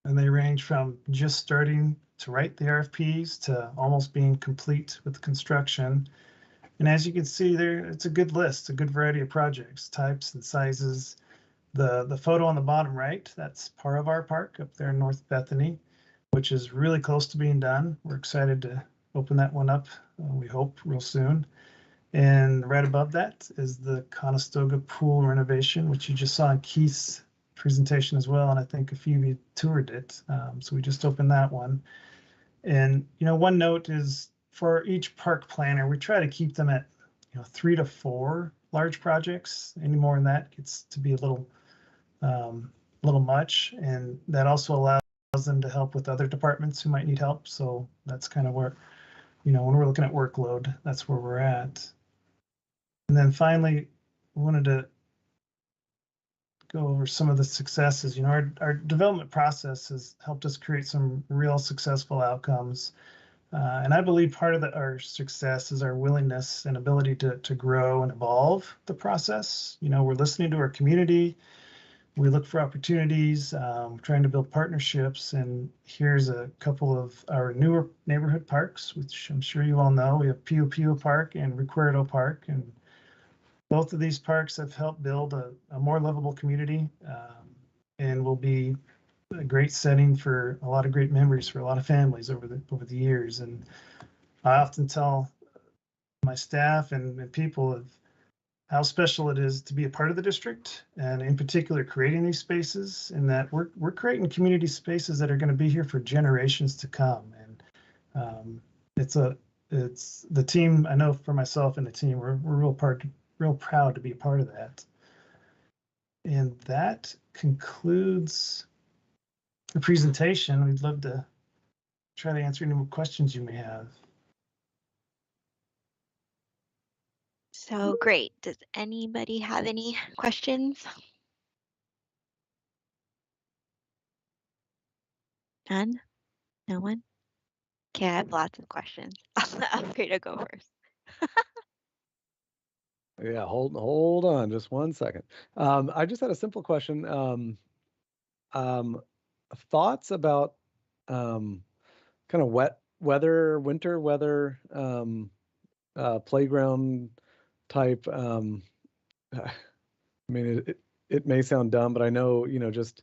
And they range from just starting to write the RFPs to almost being complete with construction. And as you can see there, it's a good list, a good variety of projects, types and sizes. The photo on the bottom right, that's Paravar Park up there in North Bethany, which is really close to being done. We're excited to open that one up, we hope, real soon. And right above that is the Conestoga pool renovation, which you just saw in Keith's presentation as well. And I think a few of you toured it. So we just opened that one. And, one note is for each park planner, we try to keep them at, 3 to 4 large projects. Any more than that gets to be a little much. And that also allows them to help with other departments who might need help. So that's kind of where, when we're looking at workload, that's where we're at. And then finally, we wanted to go over some of the successes. Our development process has helped us create some real successful outcomes. And I believe part of our success is our willingness and ability to grow and evolve the process. We're listening to our community. We look for opportunities, trying to build partnerships. And here's a couple of our newer neighborhood parks, which I'm sure you all know. We have Pio Pio Park and Recuerdo Park. And both of these parks have helped build a more livable community, and will be a great setting for a lot of great memories for a lot of families over the years. And I often tell my staff and people of how special it is to be a part of the district, and in particular creating these spaces, and that we're creating community spaces that are going to be here for generations to come. And it's the team. I know for myself and the team, we're real proud to be a part of that. And that concludes the presentation. We'd love to try to answer any more questions you may have. So great. Does anybody have any questions? None? No one? Okay, I have lots of questions. I'll let Alfredo go first. Yeah, hold on just one second. I just had a simple question. Thoughts about kind of winter weather, playground type. I mean, it may sound dumb, but I know, just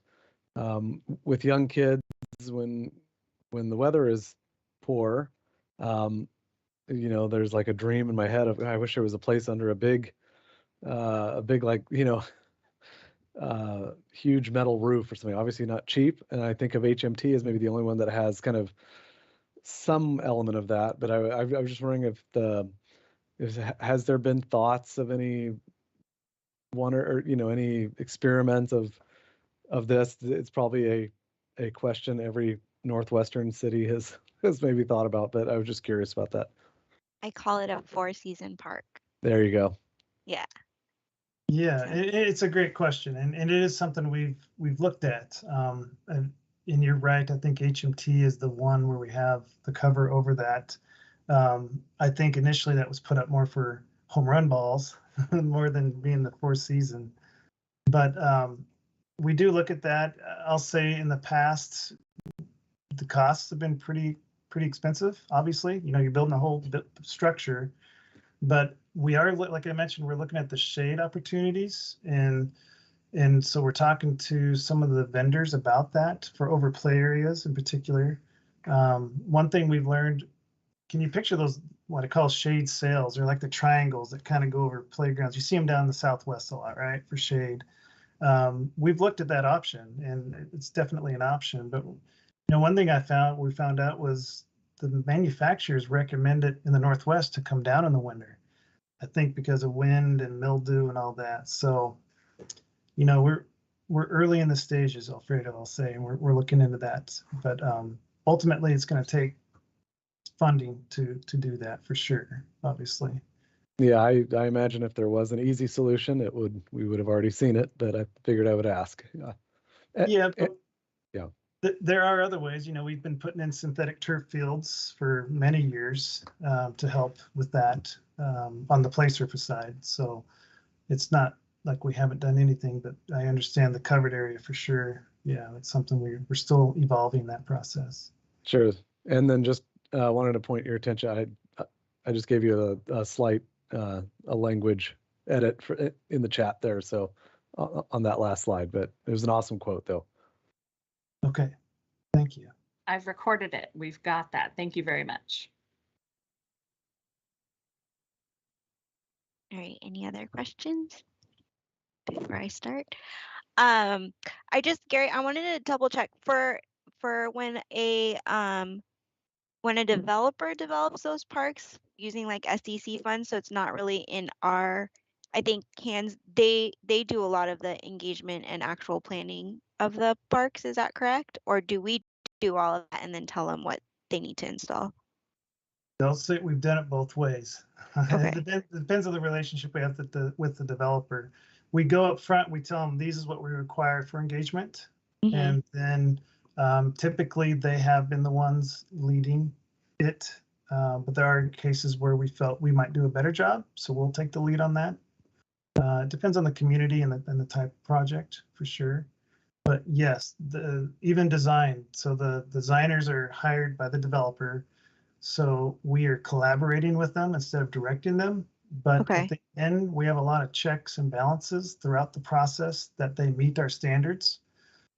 with young kids, when the weather is poor, there's like a dream in my head of I wish there was a place under a big like huge metal roof or something. Obviously not cheap, and I think of HMT as maybe the only one that has kind of some element of that. But I was just wondering if has there been thoughts of any one or any experiments of this? It's probably a question every Northwestern city has maybe thought about, but I was just curious about that. I call it a 4-season park. There you go. Yeah. Yeah, So- it's a great question, and it is something we've looked at. And you're right. I think HMT is the one where we have the cover over that. I think initially that was put up more for home run balls more than being the 4-season. But we do look at that. I'll say in the past, the costs have been pretty expensive. Obviously, you're building a whole structure, but we are, like I mentioned, we're looking at the shade opportunities, and so we're talking to some of the vendors about that for overplay areas in particular. One thing we've learned, can you picture those, what I call shade sails? They're like the triangles that kind of go over playgrounds. You see them down in the Southwest a lot, right, for shade. We've looked at that option, and it's definitely an option. But one thing we found out was the manufacturers recommend it in the Northwest to come down in the winter. I think because of wind and mildew and all that. So, we're early in the stages, Alfredo, I'll say, and we're looking into that. But ultimately, it's going to take funding to do that for sure, obviously. Yeah, I imagine if there was an easy solution, we would have already seen it, but I figured I would ask. Yeah. Yeah. There are other ways. We've been putting in synthetic turf fields for many years to help with that on the play surface side. So it's not like we haven't done anything, but I understand the covered area for sure. Yeah, it's something we're still evolving that process. Sure. And then just wanted to point your attention. I just gave you a slight a language edit in the chat there. So on that last slide, but it was an awesome quote though. Okay, thank you. I've recorded it. We've got that. Thank you very much. All right, any other questions before I start? Gary, I wanted to double check for when a developer develops those parks using like SDC funds, so it's not really in our, I think hands, they do a lot of the engagement and actual planning of the parks, is that correct? Or do we do all of that and then tell them what they need to install? They'll say we've done it both ways. Okay. It depends on the relationship we have with the developer. We go up front, we tell them this is what we require for engagement. Mhm. And then typically they have been the ones leading it. But there are cases where we felt we might do a better job, so we'll take the lead on that. It depends on the community and the type of project for sure. But yes, even design. So the designers are hired by the developer. So we are collaborating with them instead of directing them. But Okay. at the end, we have a lot of checks and balances throughout the process that they meet our standards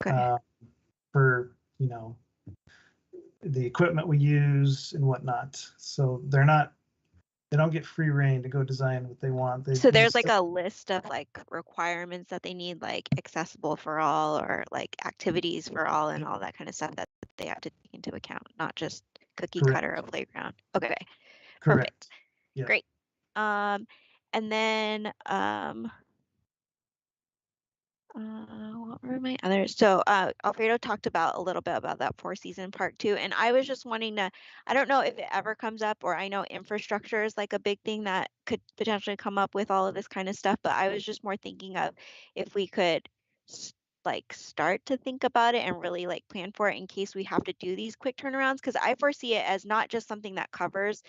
Okay. for, the equipment we use and whatnot. So they don't get free reign to go design what they want. So there's like a list of like requirements that they need, like accessible for all or like activities for all and all that kind of stuff that they have to take into account, not just cookie cutter a playground. Okay. Correct. Perfect. Yeah. Great. And then What were my others? So Alfredo talked about a little bit about that four-season park too, and I was just wanting to, I don't know if it ever comes up, or I know infrastructure is like a big thing that could potentially come up with all of this kind of stuff, but I was just more thinking of if we could like start to think about it and really like plan for it in case we have to do these quick turnarounds, because I foresee it as not just something that covers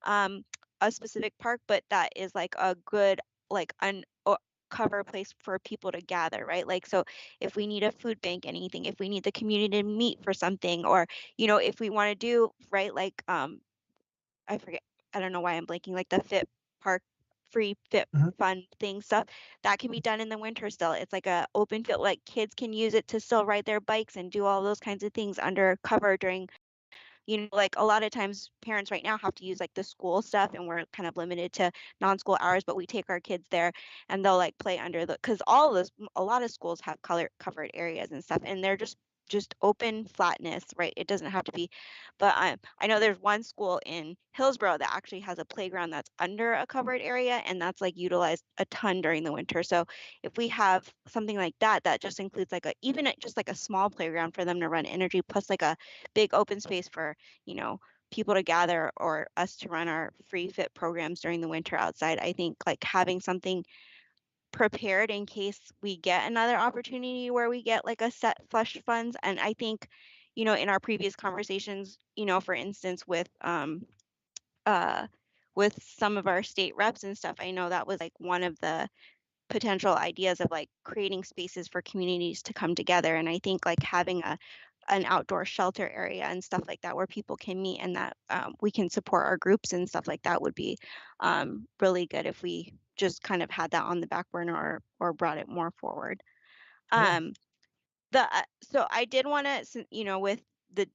um, a specific park, but that is like a good like cover place for people to gather, right? Like, so if we need a food bank, anything, if we need the community to meet for something, or, you know, if we want to do, right, like, I forget, I don't know why I'm blanking, like the fit park, free fit Mhm. fun thing stuff that can be done in the winter still. It's like a open field, like kids can use it to still ride their bikes and do all those kinds of things under cover during, you know, like a lot of times parents right now have to use like the school stuff and we're kind of limited to non-school hours, but we take our kids there and they'll like play under the, because all of this, a lot of schools have color covered areas and stuff, and they're just open flatness, right? It doesn't have to be, but I know there's one school in Hillsborough that actually has a playground that's under a covered area, and that's like utilized a ton during the winter. So if we have something like that, that just includes like a, even just like a small playground for them to run energy, plus like a big open space for, you know, people to gather or us to run our free fit programs during the winter outside. I think like having something prepared in case we get another opportunity where we get like a set flush funds. And I think, you know, in our previous conversations, you know, for instance, uh with some of our state reps and stuff, I know that was like one of the potential ideas of like creating spaces for communities to come together. And I think like having an outdoor shelter area and stuff like that where people can meet, and that we can support our groups and stuff like that would be really good if we just kind of had that on the back burner, or brought it more forward. Yeah. So I did want to, you know, the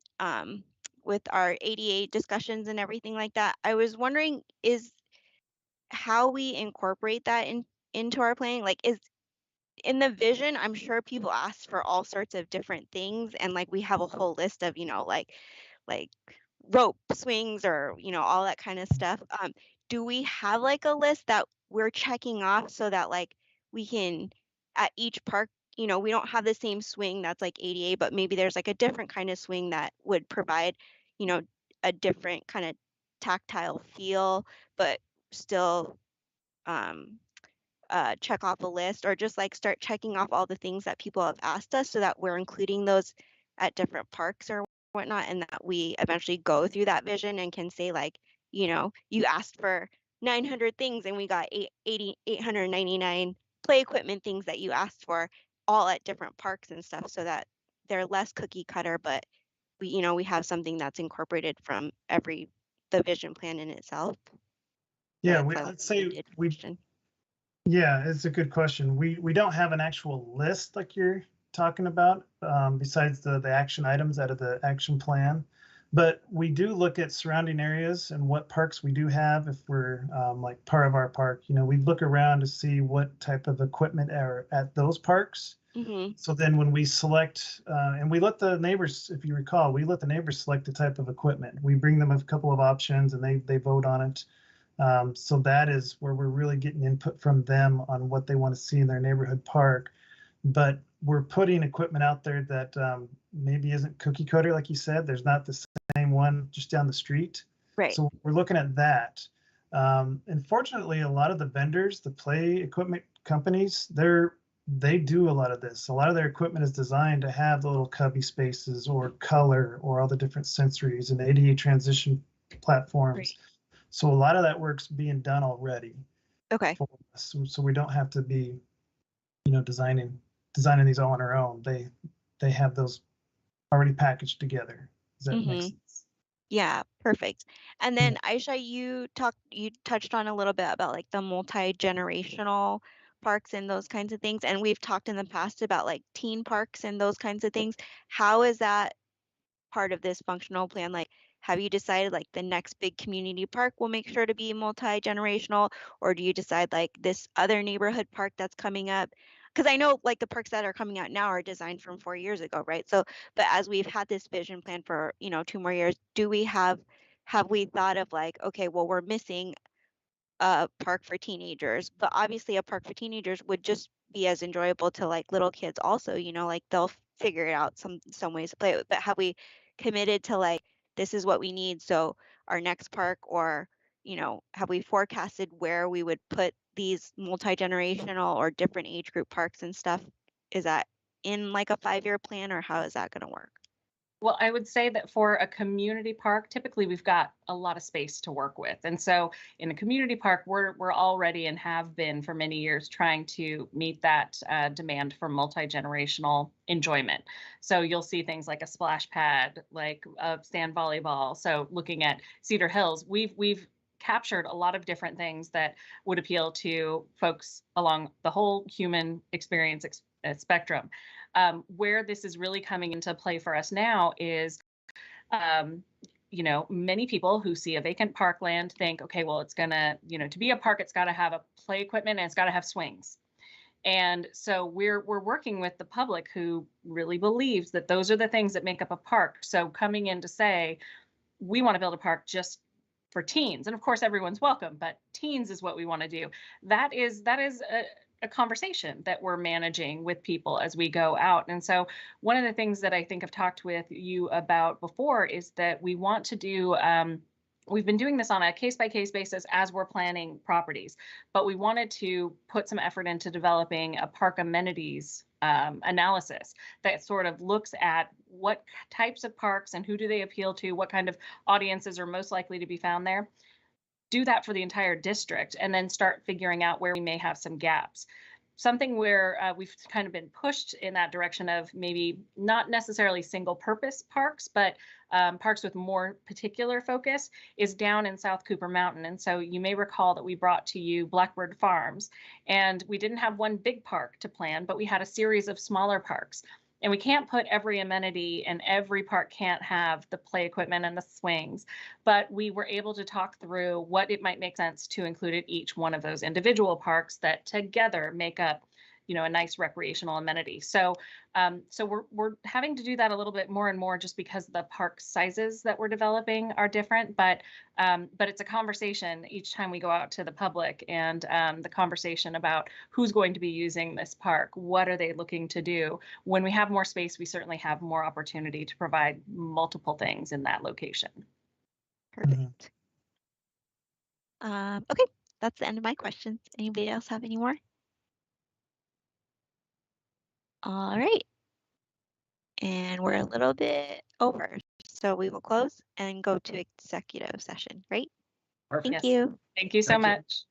with our ADA discussions and everything like that, I was wondering is how we incorporate that into our planning. Like, is in the vision, I'm sure people ask for all sorts of different things, and like we have a whole list of, you know, like rope swings, or, you know, all that kind of stuff. Do we have like a list that we're checking off so that like we can at each park, you know, we don't have the same swing that's like ADA, but maybe there's like a different kind of swing that would provide, you know, a different kind of tactile feel, but still um check off a list, or just like start checking off all the things that people have asked us so that we're including those at different parks or whatnot, and that we eventually go through that vision and can say like, you know, you asked for 900 things and we got 899 play equipment things that you asked for, all at different parks and stuff, so that they're less cookie cutter, but we, you know, we have something that's incorporated from the vision plan in itself. Yeah, That's a let's say loaded we, question. yeah, it's a good question. We don't have an actual list like you're talking about, besides the action items out of the action plan. But we do look at surrounding areas and what parks we do have. If we're like part of our park, you know, we look around to see what type of equipment are at those parks. Mm-hmm. So then when we select, and we let the neighbors, if you recall, we let the neighbors select the type of equipment. We bring them a couple of options and they vote on it. So that is where we're really getting input from them on what they want to see in their neighborhood park. But we're putting equipment out there that maybe isn't cookie cutter, like you said. There's not the same one just down the street. Right. So we're looking at that. And fortunately, a lot of the vendors, the play equipment companies, they do a lot of this. A lot of their equipment is designed to have the little cubby spaces or color or all the different sensories and ADA transition platforms. Right. So a lot of that work's being done already. Okay. For us. So we don't have to be, you know, designing these all on our own. They have those already packaged together. Does that make sense? Yeah, perfect. And then Aisha, you touched on a little bit about like the multi-generational parks and those kinds of things. And we've talked in the past about like teen parks and those kinds of things. How is that part of this functional plan? Like, have you decided like the next big community park will make sure to be multi-generational, or do you decide like this other neighborhood park that's coming up? Because I know like the parks that are coming out now are designed from 4 years ago, right? So, but as we've had this vision plan for, you know, 2 more years, have we thought of like, okay, well, we're missing a park for teenagers, but obviously a park for teenagers would just be as enjoyable to like little kids also, you know, like they'll figure it out some ways to play it. But have we committed to like, this is what we need, so our next park, or, you know, have we forecasted where we would put these multi-generational or different age group parks and stuff? Is that in like a 5-year plan, or how is that going to work? Well, I would say that for a community park, typically we've got a lot of space to work with. And so in a community park, we're already and have been for many years trying to meet that demand for multi-generational enjoyment. So you'll see things like a splash pad, like a sand volleyball. So looking at Cedar Hills, we've captured a lot of different things that would appeal to folks along the whole human experience spectrum. Where this is really coming into play for us now is, you know, many people who see a vacant parkland think, okay, well, it's gonna, you know, to be a park, it's got to have a play equipment and it's got to have swings. And so we're working with the public who really believes that those are the things that make up a park. So coming in to say, we want to build a park just for teens, and of course everyone's welcome, but teens is what we want to do. That is a conversation that we're managing with people as we go out. And so one of the things that I think I've talked with you about before is that we want to do, we've been doing this on a case-by-case basis as we're planning properties, but we wanted to put some effort into developing a park amenities analysis that sort of looks at what types of parks and who do they appeal to, what kind of audiences are most likely to be found there. Do that for the entire district, and then start figuring out where we may have some gaps. Something where we've kind of been pushed in that direction of maybe not necessarily single purpose parks, but parks with more particular focus is down in South Cooper Mountain. And so you may recall that we brought to you Blackbird Farms, and we didn't have one big park to plan, but we had a series of smaller parks. And we can't put every amenity, and every park can't have the play equipment and the swings, but we were able to talk through what it might make sense to include at each one of those individual parks that together make up, you know, a nice recreational amenity. So so we're having to do that a little bit more and more just because the park sizes that we're developing are different, but it's a conversation each time we go out to the public, and the conversation about who's going to be using this park, what are they looking to do. When we have more space, we certainly have more opportunity to provide multiple things in that location. Perfect. Okay, that's the end of my questions. Anybody else have any more? All right. And we're a little bit over, so we will close and go to executive session, right? Perfect. Thank you. Thank you so Thank you. much.